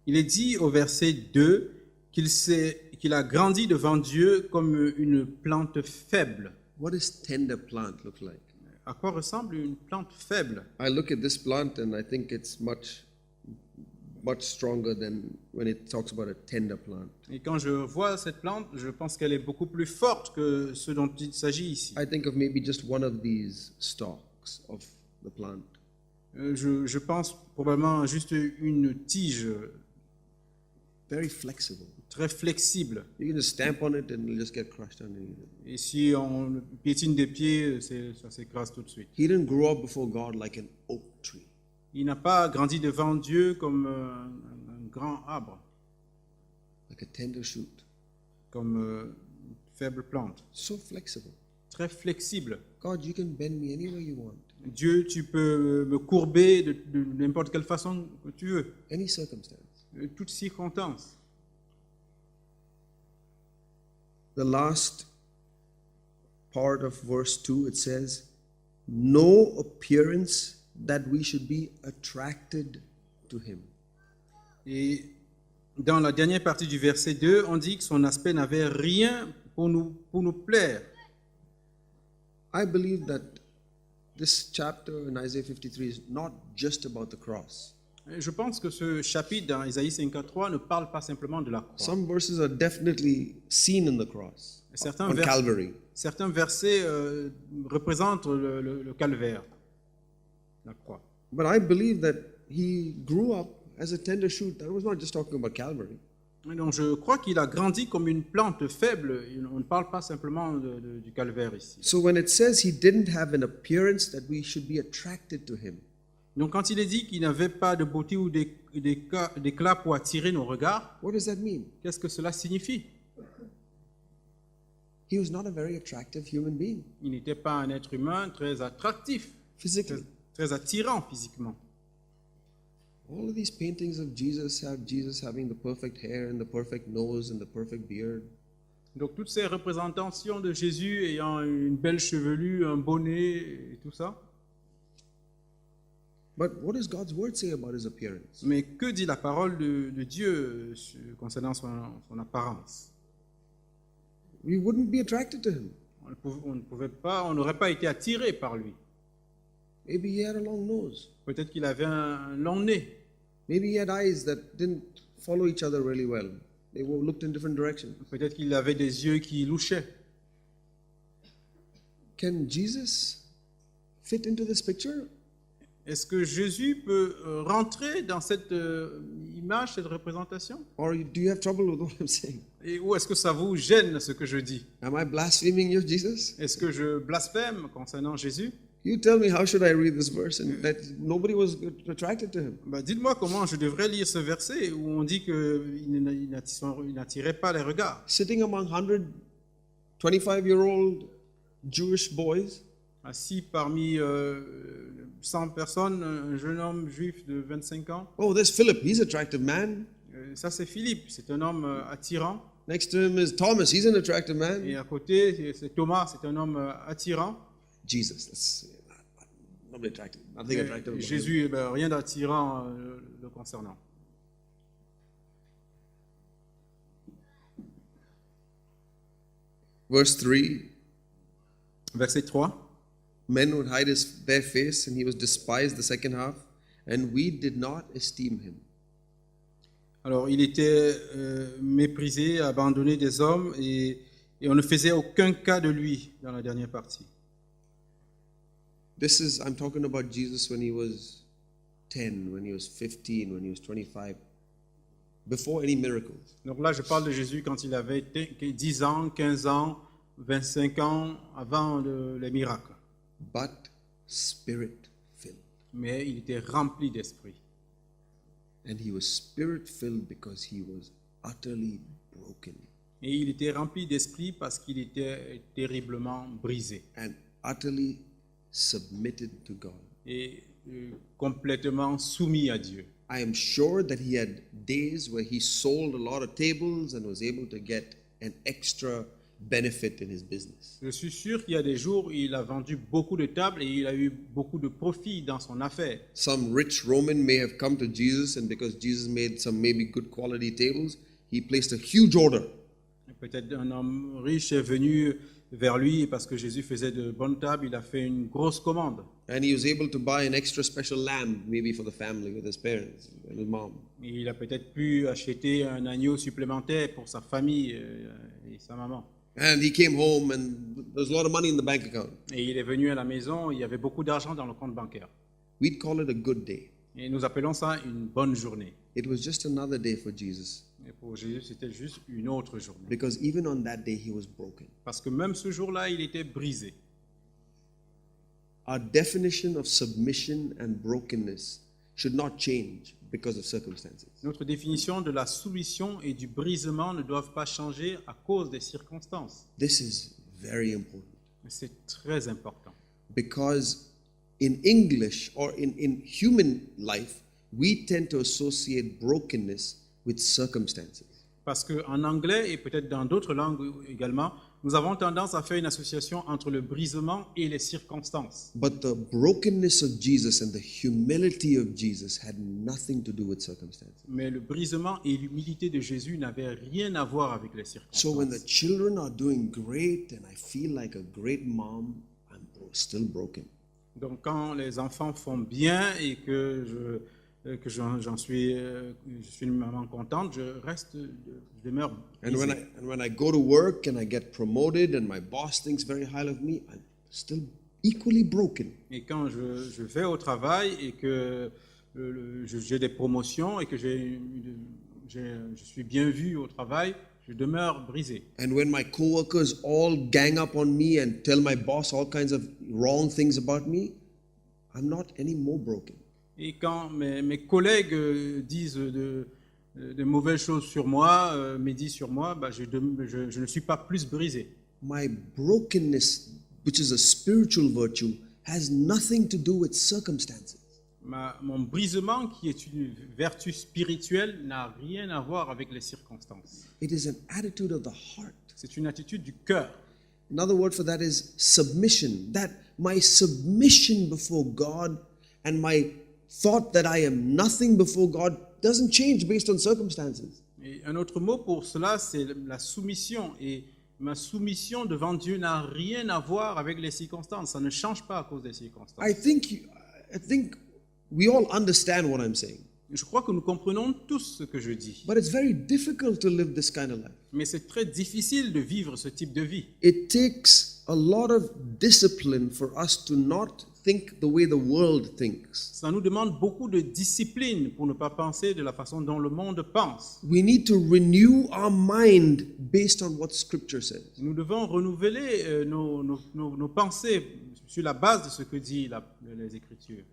Il est dit au verset 2 qu'il a grandi devant Dieu comme une plante faible. What does tender plant look like? À quoi ressemble une plante faible? I look at this plant and I think it's much stronger than when it talks about a tender plant. Et quand je vois cette plante, je pense qu'elle est beaucoup plus forte que ce dont il s'agit ici. I think of maybe just one of these stalks of the plant. Je pense probablement à juste une tige Very flexible. très flexible. You can just stamp on it and it'll just get crushed underneath it. Et si on piétine des pieds, ça s'écrase tout de suite. He didn't grow up before God like an oak tree. Il n'a pas grandi devant Dieu comme un grand arbre, Like a tender shoot. comme une faible plante. So flexible. Très flexible. God, you can bend me any way you want. Dieu, tu peux me courber de n'importe quelle façon que tu veux, Any circumstance. toutes circonstances. The last part of verse 2, it says, no appearance that we should be attracted to him. Et dans la dernière partie du verset 2, on dit que son aspect n'avait rien pour nous plaire. I believe that this chapter in Isaiah 53 is not just about the cross. Je pense que ce chapitre dans Isaïe 53 ne parle pas simplement de la croix. Some verses are definitely seen in the cross, on Calvary. Certains versets représentent le calvaire, la croix. But I believe that he grew up as a tender shoot. That was not just talking about Calvary. Et donc je crois qu'il a grandi comme une plante faible. On ne parle pas simplement du calvaire ici. So when it says he didn't have an appearance that we should be attracted to him, Donc quand il est dit qu'il n'avait pas de beauté ou d'éclat pour attirer nos regards, what does that mean? qu'est-ce que cela signifie? He was not a very attractive human being, Il n'était pas un être humain très attractif, physically. très attirant physiquement. All of these paintings of Jesus have Jesus having the perfect hair and the perfect nose and the perfect beard. Donc toutes ces représentations de Jésus ayant une belle chevelure, un bonnet et tout ça. But what does God's word say about his appearance? Mais que dit la parole de Dieu concernant son apparence? We wouldn't be attracted to him. On n'aurait pas été attiré par lui. Maybe he had a long nose. Peut-être qu'il avait un long nez. Maybe he had eyes that didn't follow each other really well. They looked in different directions. Peut-être qu'il avait des yeux qui louchaient. Can Jesus fit into this picture? Est-ce que Jésus peut rentrer dans cette image, cette représentation? Or do you have trouble with what I'm saying? Et où est-ce que ça vous gêne ce que je dis? Am I blaspheming you, Jesus? Est-ce que je blasphème concernant Jésus? You tell me, how should I read this verse? And that nobody was attracted to him. Dites-moi comment je devrais lire ce verset où on dit qu'il n'attirait pas les regards. Sitting among 125-year-old Jewish boys, Assis parmi 100 personnes, un jeune homme juif de 25 ans. oh, there's Philip. He's an attractive man. Ça, c'est Philippe, c'est un homme attirant. Next to him is Thomas. He's an attractive man. Et à côté, c'est Thomas, c'est un homme attirant. Jesus, that's nobody attractive. Nothing attractive about him. Jésus, rien d'attirant le concernant. Verse 3, Verset 3. men would hide their face, and he was despised, the second half, and we did not esteem him. Alors, il était méprisé, abandonné des hommes, et on ne faisait aucun cas de lui dans la dernière partie. I'm talking about Jesus when he was 10, when he was 15, when he was 25, before any miracles. Donc là, je parle de Jésus quand il avait 10 ans, 15 ans, 25 ans, avant les miracles. But spirit-filled. Mais il était rempli d'esprit. And he was spirit-filled because he was utterly broken Et il était rempli d'esprit parce qu'il était terriblement brisé and utterly submitted to God. et complètement soumis à Dieu. I am sure that he had days where he sold a lot of tables and was able to get an extra benefit in his business. Je suis sûr qu'il y a des jours où il a vendu beaucoup de tables et il a eu beaucoup de profit dans son affaire. Some rich Roman may have come to Jesus, and because Jesus made some maybe good quality tables, he placed a huge order. Peut-être un homme riche est venu vers lui et parce que Jésus faisait de bonnes tables, il a fait une grosse commande. And he was able to buy an extra special lamb, maybe for the family with his parents and his mom. Et il a peut-être pu acheter un agneau supplémentaire pour sa famille et sa maman. And he came home, and there was a lot of money in the bank account. Et il est venu à la maison, il y avait beaucoup d'argent dans le compte bancaire. We'd call it a good day. Et nous appelons ça une bonne journée. It was just another day for Jesus, Et pour Jésus, c'était juste une autre journée. because even on that day he was broken. Parce que même ce jour-là, il était brisé. Our definition of submission and brokenness should not change because of circumstances. Notre définition de la soumission et du brisement ne doivent pas changer à cause des circonstances. This is very important, Mais c'est très important. because in English or in human life, we tend to associate brokenness with circumstances. Parce qu'en anglais et peut-être dans d'autres langues également, nous avons tendance à faire une association entre le brisement et les circonstances. But the brokenness of Jesus and the humility of Jesus had nothing to do with circumstances. Mais le brisement et l'humilité de Jésus n'avaient rien à voir avec les So when the circonstances. children are doing great and I feel like a great mom, I'm still broken. Donc quand les enfants font bien et que je suis une maman contente, je demeure And brisé. when I go to work and I get promoted and my boss thinks very highly of me, I'm still equally broken. Et quand je vais au travail et que j'ai des promotions et que je suis bien vu au travail, je demeure brisé. And when my coworkers all gang up on me and tell my boss all kinds of wrong things about me, I'm not any more broken. Et quand mes collègues disent de mauvaises choses sur moi, médisent sur moi, je ne suis pas plus brisé. My brokenness, which is a spiritual virtue, has nothing to do with circumstances. Mon brisement, qui est une vertu spirituelle, n'a rien à voir avec les circonstances. It is an attitude of the heart. C'est une attitude du cœur. Another word for that is submission. That my submission before God and my thought that I am nothing before God doesn't change based on circumstances. Et un autre mot pour cela, c'est la soumission. Et ma soumission devant Dieu n'a rien à voir avec les circonstances. Ça ne change pas à cause des circonstances. I think we all understand what I'm saying. Je crois que nous comprenons tous ce que je dis. But it's very difficult to live this kind of life. Mais c'est très difficile de vivre ce type de vie. It takes a lot of discipline for us to not think the way the world thinks. Ça nous demande beaucoup de discipline pour ne pas penser de la façon dont le monde pense. We need to renew our mind based on what Scripture says. Nous devons renouveler nos pensées sur la base de ce que dit les Écritures.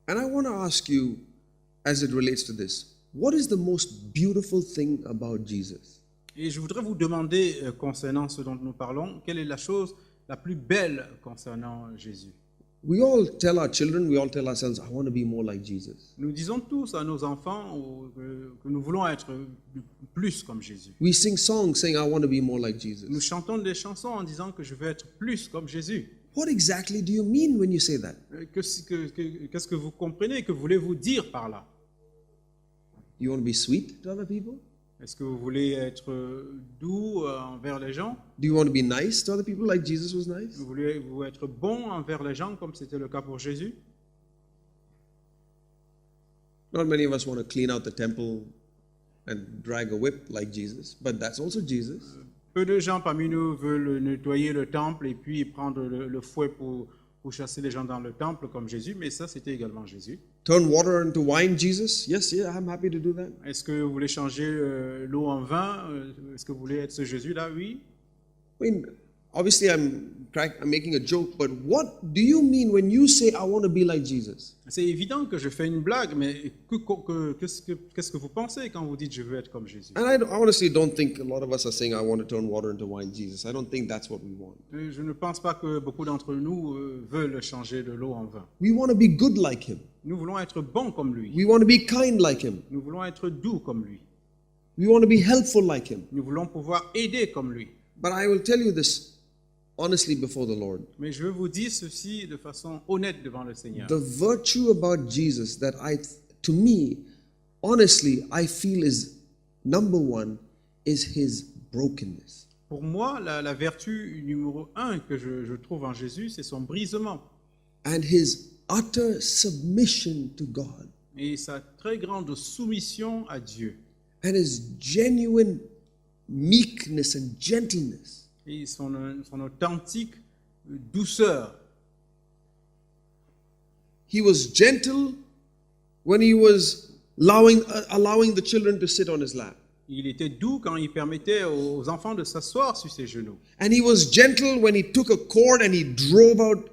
And I want to ask you, as it relates to this, what is the most beautiful thing about Jesus? Et je voudrais vous demander, concernant ce dont nous parlons, quelle est la chose la plus belle concernant Jésus? We all tell our children, we all tell ourselves, I want to be more like Jesus. Nous disons tous à nos enfants que nous voulons être plus comme Jésus. We sing songs saying, I want to be more like Jesus. Nous chantons des chansons en disant que je veux être plus comme Jésus. What exactly do you mean when you say that? Qu'est-ce que vous comprenez? Que voulez-vous dire par là? You want to be sweet to other people? Est-ce que vous voulez être doux envers les gens? Do you want to be nice to other people like Jesus was nice? Voulez-vous être bon envers les gens comme c'était le cas pour Jésus? Not many of us want to clean out the temple and drag a whip like Jesus, but that's also Jesus. Peu de gens parmi nous veulent nettoyer le temple et puis prendre le fouet pour chasser les gens dans le temple comme Jésus, mais ça c'était également Jésus. Turn water into wine, Jesus? Yes, yeah, I'm happy to do that. Est-ce que vous voulez changer l'eau en vin? Est-ce que vous voulez être ce Jésus-là? Oui. I mean, obviously I'm making a joke, but what do you mean when you say I want to be like Jesus? C'est évident que je fais une blague, mais qu'est-ce que vous pensez quand vous dites je veux être comme Jésus? And I honestly don't think a lot of us are saying I want to turn water into wine, Jesus. I don't think that's what we want. Je ne pense pas que beaucoup d'entre nous veulent changer de l'eau en vin. We want to be good like him. Nous voulons être bons comme lui. We want to be kind like him. Nous voulons être doux comme lui. We want to be helpful like him. Nous voulons pouvoir aider comme lui. But I will tell you this honestly before the Lord. Mais je veux vous dire ceci de façon honnête devant le Seigneur. The virtue about Jesus that to me, honestly, I feel is number one is his brokenness. Pour moi, la vertu numéro 1 que je trouve en Jésus, c'est son brisement. And his utter submission to God. Et sa très grande soumission à Dieu. And his genuine meekness and gentleness. Et son authentique douceur. He was gentle when he was allowing the children to sit on his lap. Il était doux quand il permettait aux enfants de s'asseoir sur ses genoux. And he was gentle when he took a cord and he drove out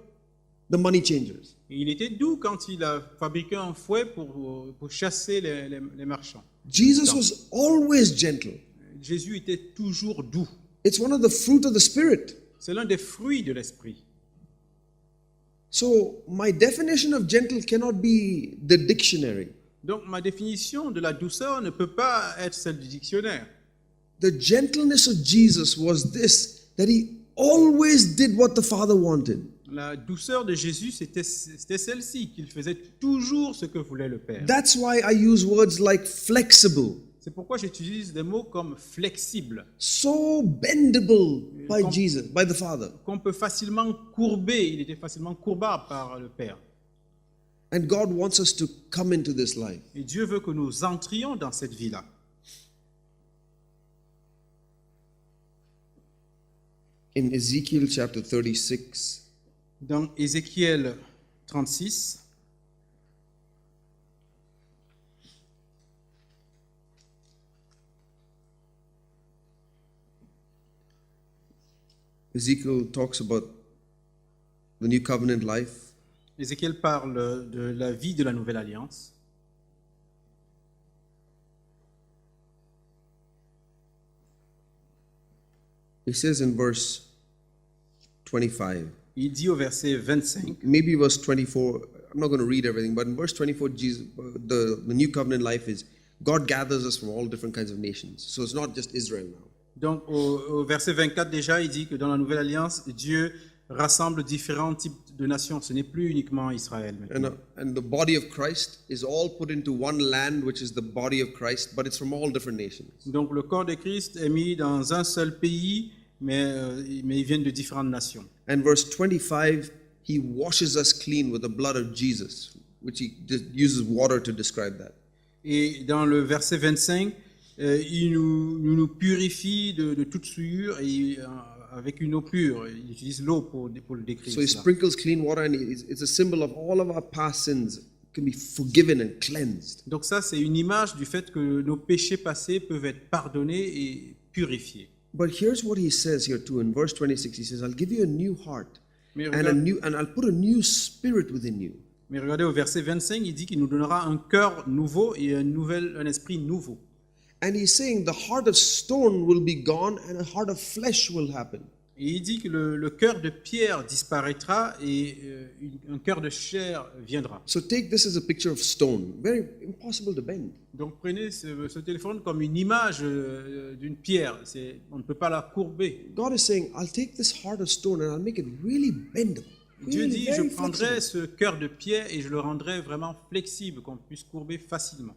the money changers. Et il était doux quand il a fabriqué un fouet pour chasser les marchands. Jesus was always gentle. Jésus était toujours doux. It's one of the fruit of the Spirit. C'est l'un des fruits de l'esprit. So my definition of gentle cannot be the dictionary. Donc ma définition de la douceur ne peut pas être celle du dictionnaire. The gentleness of Jesus was this, that he always did what the Father wanted. La douceur de Jésus, c'était celle-ci, qu'il faisait toujours ce que voulait le Père. That's why I use words like flexible. C'est pourquoi j'utilise des mots comme flexible. So bendable by Jesus, by the Father. Qu'on peut facilement courber, il était facilement courbable par le Père. And God wants us to come into this life. Et Dieu veut que nous entrions dans cette vie-là. In Ezekiel chapter 36, dans Ézéchiel 36, Ezekiel talks about the new covenant life. Ézéchiel parle de la vie de la nouvelle alliance. He says in verse 25, il dit au verset 25, maybe verse 24, I'm not going to read everything, but in verse 24, Jesus, the new covenant life is God gathers us from all different kinds of nations. So it's not just Israel now. Donc au verset 24 déjà, il dit que dans la Nouvelle Alliance, Dieu rassemble différents types de nations. Ce n'est plus uniquement Israël maintenant. And the body of Christ is all put into one land, which is the body of Christ, but it's from all different nations. Donc le corps de Christ est mis dans un seul pays, mais ils viennent de différentes nations. And verse 25, he washes us clean with the blood of Jesus, which he just uses water to describe that. Et dans le verset 25, il nous purifie de toute souillure et avec une eau pure. Il utilise l'eau pour le décrire. So he cela. sprinkles clean water, and it's a symbol of all of our past sins can be forgiven and cleansed. Donc ça, c'est une image du fait que nos péchés passés peuvent être pardonnés et purifiés. But here's what he says here too in verse 26. He says, "I'll give you a new heart, Mais and I'll put a new spirit within you." Mais regardez au verset 25, il dit qu'il nous donnera un cœur nouveau et un esprit nouveau. And he's saying the heart of stone will be gone and a heart of flesh will happen. Et il dit que le cœur de pierre disparaîtra et un cœur de chair viendra. So take this as a picture of stone, very impossible to bend. Donc prenez ce téléphone comme une image d'une pierre. On ne peut pas la courber. God is saying, I'll take this heart of stone and I'll make it really bendable. Dieu Really dit, je very prendrai flexible. ce cœur de pierre et je le rendrai vraiment flexible, qu'on puisse courber facilement.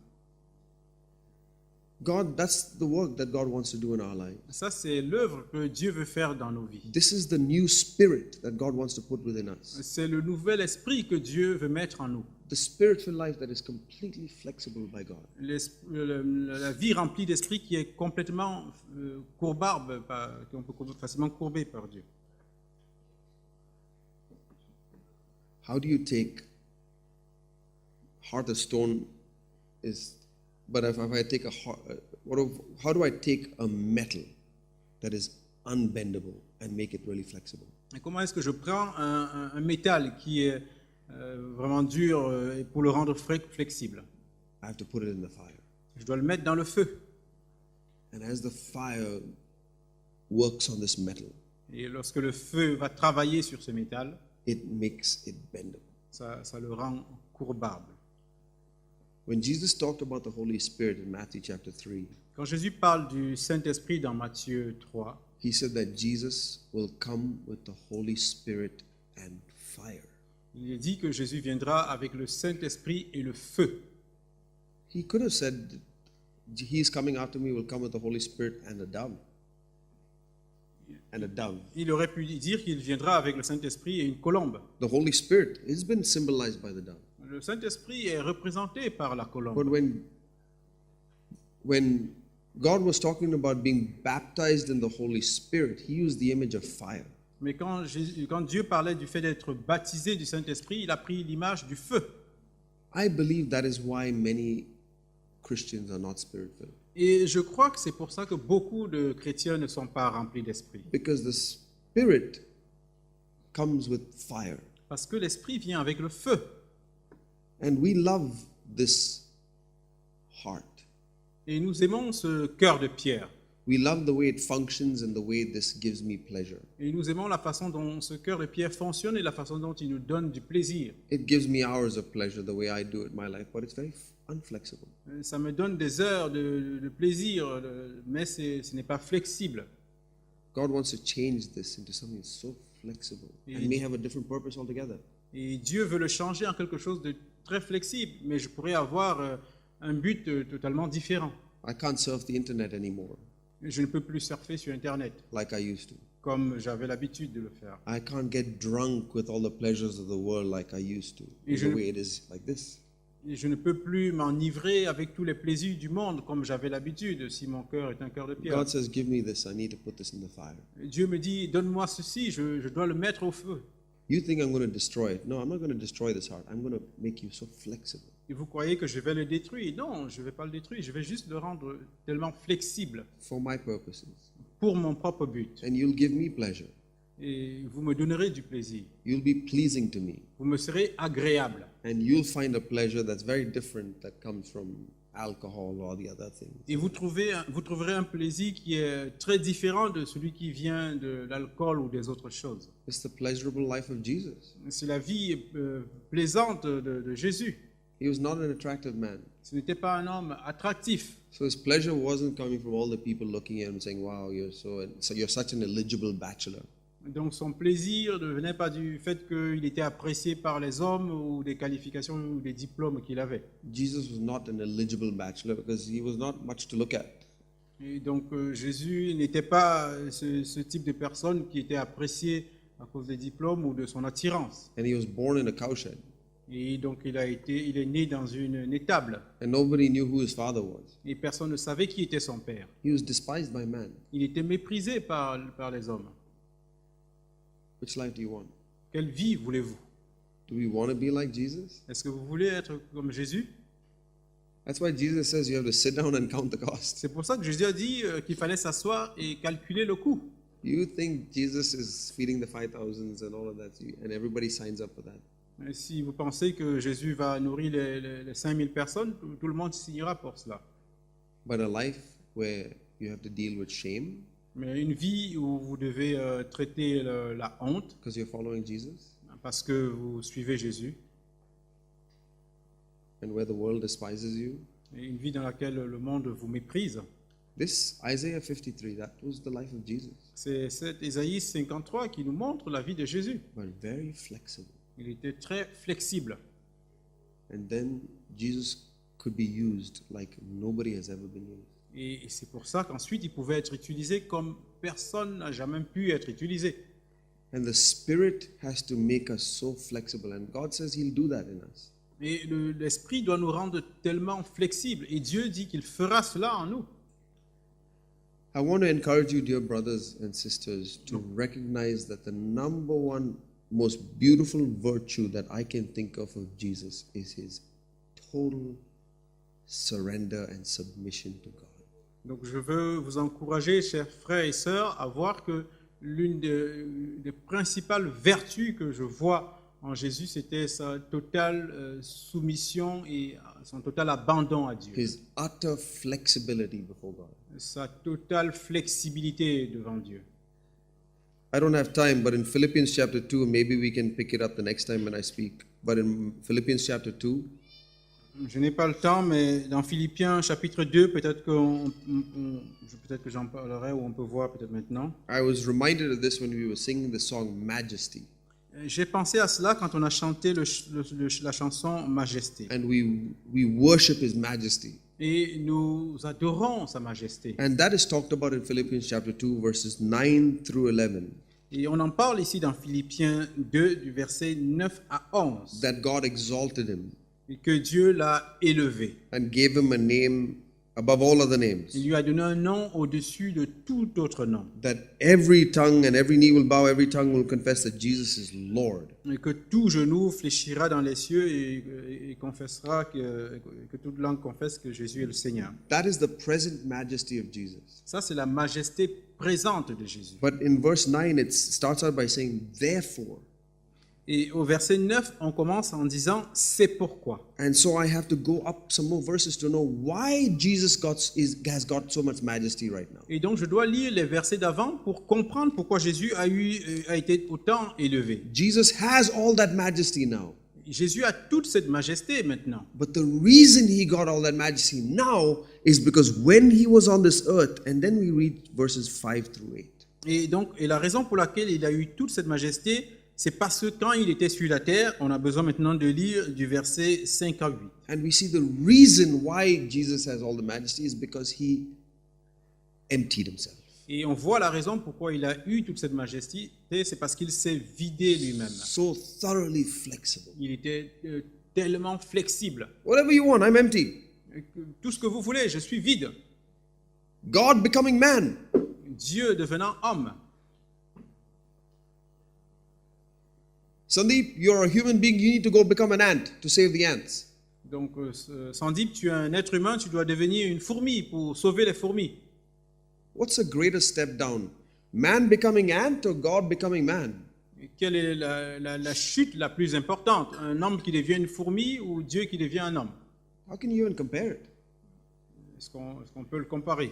God, that's the work that God wants to do in our lives. Ça, c'est l'œuvre que Dieu veut faire dans nos vies. This is the new spirit that God wants to put within us. C'est le nouvel esprit que Dieu veut mettre en nous. The spiritual life that is completely flexible by God. La vie remplie d'esprit qui est complètement courbarbe, qu'on peut facilement courber par Dieu. How do you take heart of stone is, but if I take a heart, how do I take a metal that is unbendable and make it really flexible? Et comment est-ce que je prends un métal qui est vraiment dur pour le rendre flexible? I have to put it in the fire. Je dois le mettre dans le feu. And as the fire works on this metal, Et lorsque le feu va travailler sur ce métal, it makes it bendable. ça le rend courbable. When Jesus talked about the Holy Spirit in Matthew chapter 3, Quand Jésus parle du Saint-Esprit dans Matthieu 3, he said that Jesus will come with the Holy Spirit and fire. il dit que Jésus viendra avec le Saint-Esprit et le feu. He could have said, he's coming after me will come with the Holy Spirit and a dove. And a dove. Il aurait pu dire qu'il viendra avec le Saint-Esprit et une colombe. The Holy Spirit has been symbolized by the dove. Le Saint-Esprit est représenté par la But colombe. when God was talking about being baptized in the Holy Spirit, he used the image of fire. Mais quand Dieu parlait du fait d'être baptisé du Saint-Esprit, il a pris l'image du feu. I believe that is why many Christians are not spirit-filled. Et je crois que c'est pour ça que beaucoup de chrétiens ne sont pas remplis d'esprit. Because the Spirit comes with fire. Parce que l'Esprit vient avec le feu. And we love this heart. Et nous aimons ce cœur de pierre. We love the way it functions and the way this gives me pleasure. Et nous aimons la façon dont ce cœur de pierre fonctionne et la façon dont il nous donne du plaisir. It gives me hours of pleasure the way I do it in my life, but it's very unflexible. Ça me donne des heures de plaisir, mais ce n'est pas flexible. God wants to change this into something so flexible and may have a different purpose altogether. Et Dieu veut le changer en quelque chose de très flexible, mais je pourrais avoir un but totalement différent. I can't surf the internet anymore Je ne peux plus surfer sur Internet like I used to. comme j'avais l'habitude de le faire. I can't get drunk with all the pleasures of the world like I used to, Et the way it is like this. Et je ne peux plus m'enivrer avec tous les plaisirs du monde comme j'avais l'habitude si mon cœur est un cœur de pierre. God says, give me this, I need to put this in the fire. Dieu me dit, donne-moi ceci, je dois le mettre au feu. You think I'm going to destroy it. No, I'm not going to destroy this heart. I'm going to make you so flexible. Et vous croyez que je vais le détruire? Non, je ne vais pas le détruire, je vais juste le rendre tellement flexible For my purposes. pour mon propre but. And you'll give me pleasure. Et vous me donnerez du plaisir. You'll be pleasing to me. Vous me serez agréable. And you'll find a pleasure that's very different that comes from alcohol or the other things. Et vous trouverez un plaisir qui est très différent de celui qui vient de l'alcool ou des autres choses. It's the pleasurable life of Jesus. C'est la vie plaisante de Jésus. He was not an attractive man. Ce n'était pas un homme attractif. So his pleasure wasn't coming from all the people looking at him saying, wow, you're such an eligible bachelor. Donc son plaisir ne venait pas du fait qu'il était apprécié par les hommes ou des qualifications ou des diplômes qu'il avait. Jesus was not an eligible bachelor because he was not much to look at. Et donc Jésus n'était pas ce type de personne qui était apprécié à cause des diplômes ou de son attirance. And he was born in a cowshed. Et donc il est né dans une étable. And nobody knew who his father was. Et personne ne savait qui était son père. He was despised by man. Il était méprisé par les hommes. Which life do you want? Quelle vie voulez-vous? Do we want to be like Jesus? Est-ce que vous voulez être comme Jésus? That's why Jesus says you have to sit down and count the cost. C'est pour ça que Jésus a dit qu'il fallait s'asseoir et calculer le coût. You think Jesus is feeding the 5,000s and all of that, and everybody signs up for that. Et si vous pensez que Jésus va nourrir les 5000 personnes, tout le monde signera pour cela. But a life where you have to deal with shame Mais une vie où vous devez traiter la honte because you're following Jesus, parce que vous suivez Jésus, and where the world despises you. et une vie dans laquelle le monde vous méprise. This Isaiah 53, that was the life of Jesus, C'est cet Ésaïe 53 qui nous montre la vie de Jésus. but very flexible. Il était très flexible. And then Jesus could be used like nobody has ever been used. Et c'est pour ça qu'ensuite il pouvait être utilisé comme personne n'a jamais pu être utilisé. And the Spirit has to make us so flexible, and God says He'll do that in us. Et l'Esprit doit nous rendre tellement flexibles. Et Dieu dit qu'il fera cela en nous. I want to encourage you, dear brothers and sisters, to recognize that the number one most beautiful virtue that I can think of Jesus is His total surrender and submission to God. Donc je veux vous encourager, chers frères et sœurs, à voir que l'une des principales vertus que je vois en Jésus, c'était sa totale soumission et son total abandon à Dieu. His utter flexibility before God. Sa totale flexibilité devant Dieu. I don't have time, but in Philippians chapter 2, maybe we can pick it up the next time when I speak. But in Philippians chapter 2, Je n'ai pas le temps, mais dans Philippiens chapitre 2, peut-être que j'en parlerai ou on peut voir peut-être maintenant. I was reminded of this when we were singing the song Majesty. J'ai pensé à cela quand on a chanté la chanson Majesté. And we worship His majesty. Et nous adorons sa majesté. And that is talked about in Philippians chapter 2, verses 9 through 11. Et on en parle ici dans Philippiens 2, du verset 9 à 11. That God exalted Him Et que Dieu l'a élevé. and gave Him a name above all other names. Il lui a donné un nom au-dessus de tout autre nom. That every tongue and every knee will bow, every tongue will confess that Jesus is Lord. Et que tout genou fléchira dans les cieux et confessera que toute langue confesse que Jésus est le Seigneur. That is the present majesty of Jesus. Ça, c'est la majesté présente de Jésus. But in verse 9, it starts out by saying, therefore. Et au verset 9, on commence en disant « c'est pourquoi ». And so I have to go up some more verses to know why Jesus has got so much majesty right now. Et donc, je dois lire les versets d'avant pour comprendre pourquoi Jésus a été autant élevé. Jesus has all that majesty now. Jésus a toute cette majesté maintenant. But the reason He got all that majesty now is because when He was on this earth, and then we read verses 5 through 8. Et la raison pour laquelle il a eu toute cette majesté, c'est parce que quand il était sur la terre, on a besoin maintenant de lire du verset 5 à 8. And we see the reason why Jesus has all the majesty is because He emptied Himself. Et on voit la raison pourquoi il a eu toute cette majesté, c'est parce qu'il s'est vidé lui-même. So thoroughly flexible. Il était tellement flexible. Whatever you want, I'm empty. Tout ce que vous voulez, je suis vide. God becoming man. Dieu devenant homme. Sandeep, you're a human being, you need to go become an ant to save the ants. Donc, Sandeep, tu es un être humain, tu dois devenir une fourmi pour sauver les fourmis. What's a greater step down? Man becoming ant or God becoming man? Et quelle est la chute la plus importante? Un homme qui devient une fourmi ou Dieu qui devient un homme? How can you even compare it? Est-ce qu'on peut le comparer?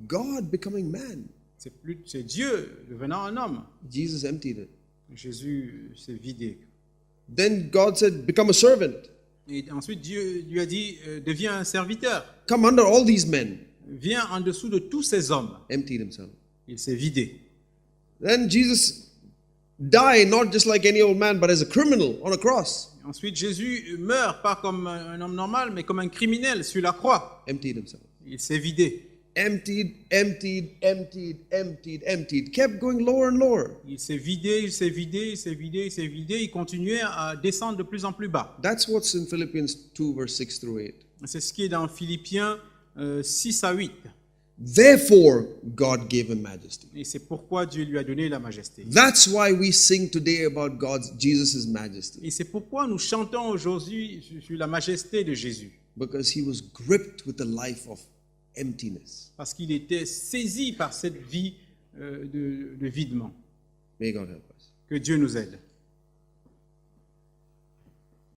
God becoming man. C'est Dieu devenant un homme. Jesus emptied it. Jésus s'est vidé. Then God said, become a servant. Et ensuite, Dieu lui a dit, deviens un serviteur. Come under all these men. Viens en dessous de tous ces hommes. Emptied himself. Il s'est vidé. Then Jesus died not just like any old man, but as a criminal on a cross. Ensuite, Jésus meurt pas comme un homme normal, mais comme un criminel sur la croix. Emptied himself. Il s'est vidé. Emptied, emptied, emptied, emptied, emptied. Kept going lower and lower. Il s'est vidé, il s'est vidé, il s'est vidé, il s'est vidé. Il continuait à descendre de plus en plus bas. That's what's in Philippians 2, verse 6 through 8. C'est ce qui est dans Philippiens 6 à 8. Therefore, God gave him majesty. Et c'est pourquoi Dieu lui a donné la majesté. That's why we sing today about Jesus' majesty. Et c'est pourquoi nous chantons aujourd'hui sur la majesté de Jésus. Because he was gripped with the life of emptiness. Parce qu'il était saisi par cette vie de videment. May God help us. Que Dieu nous aide.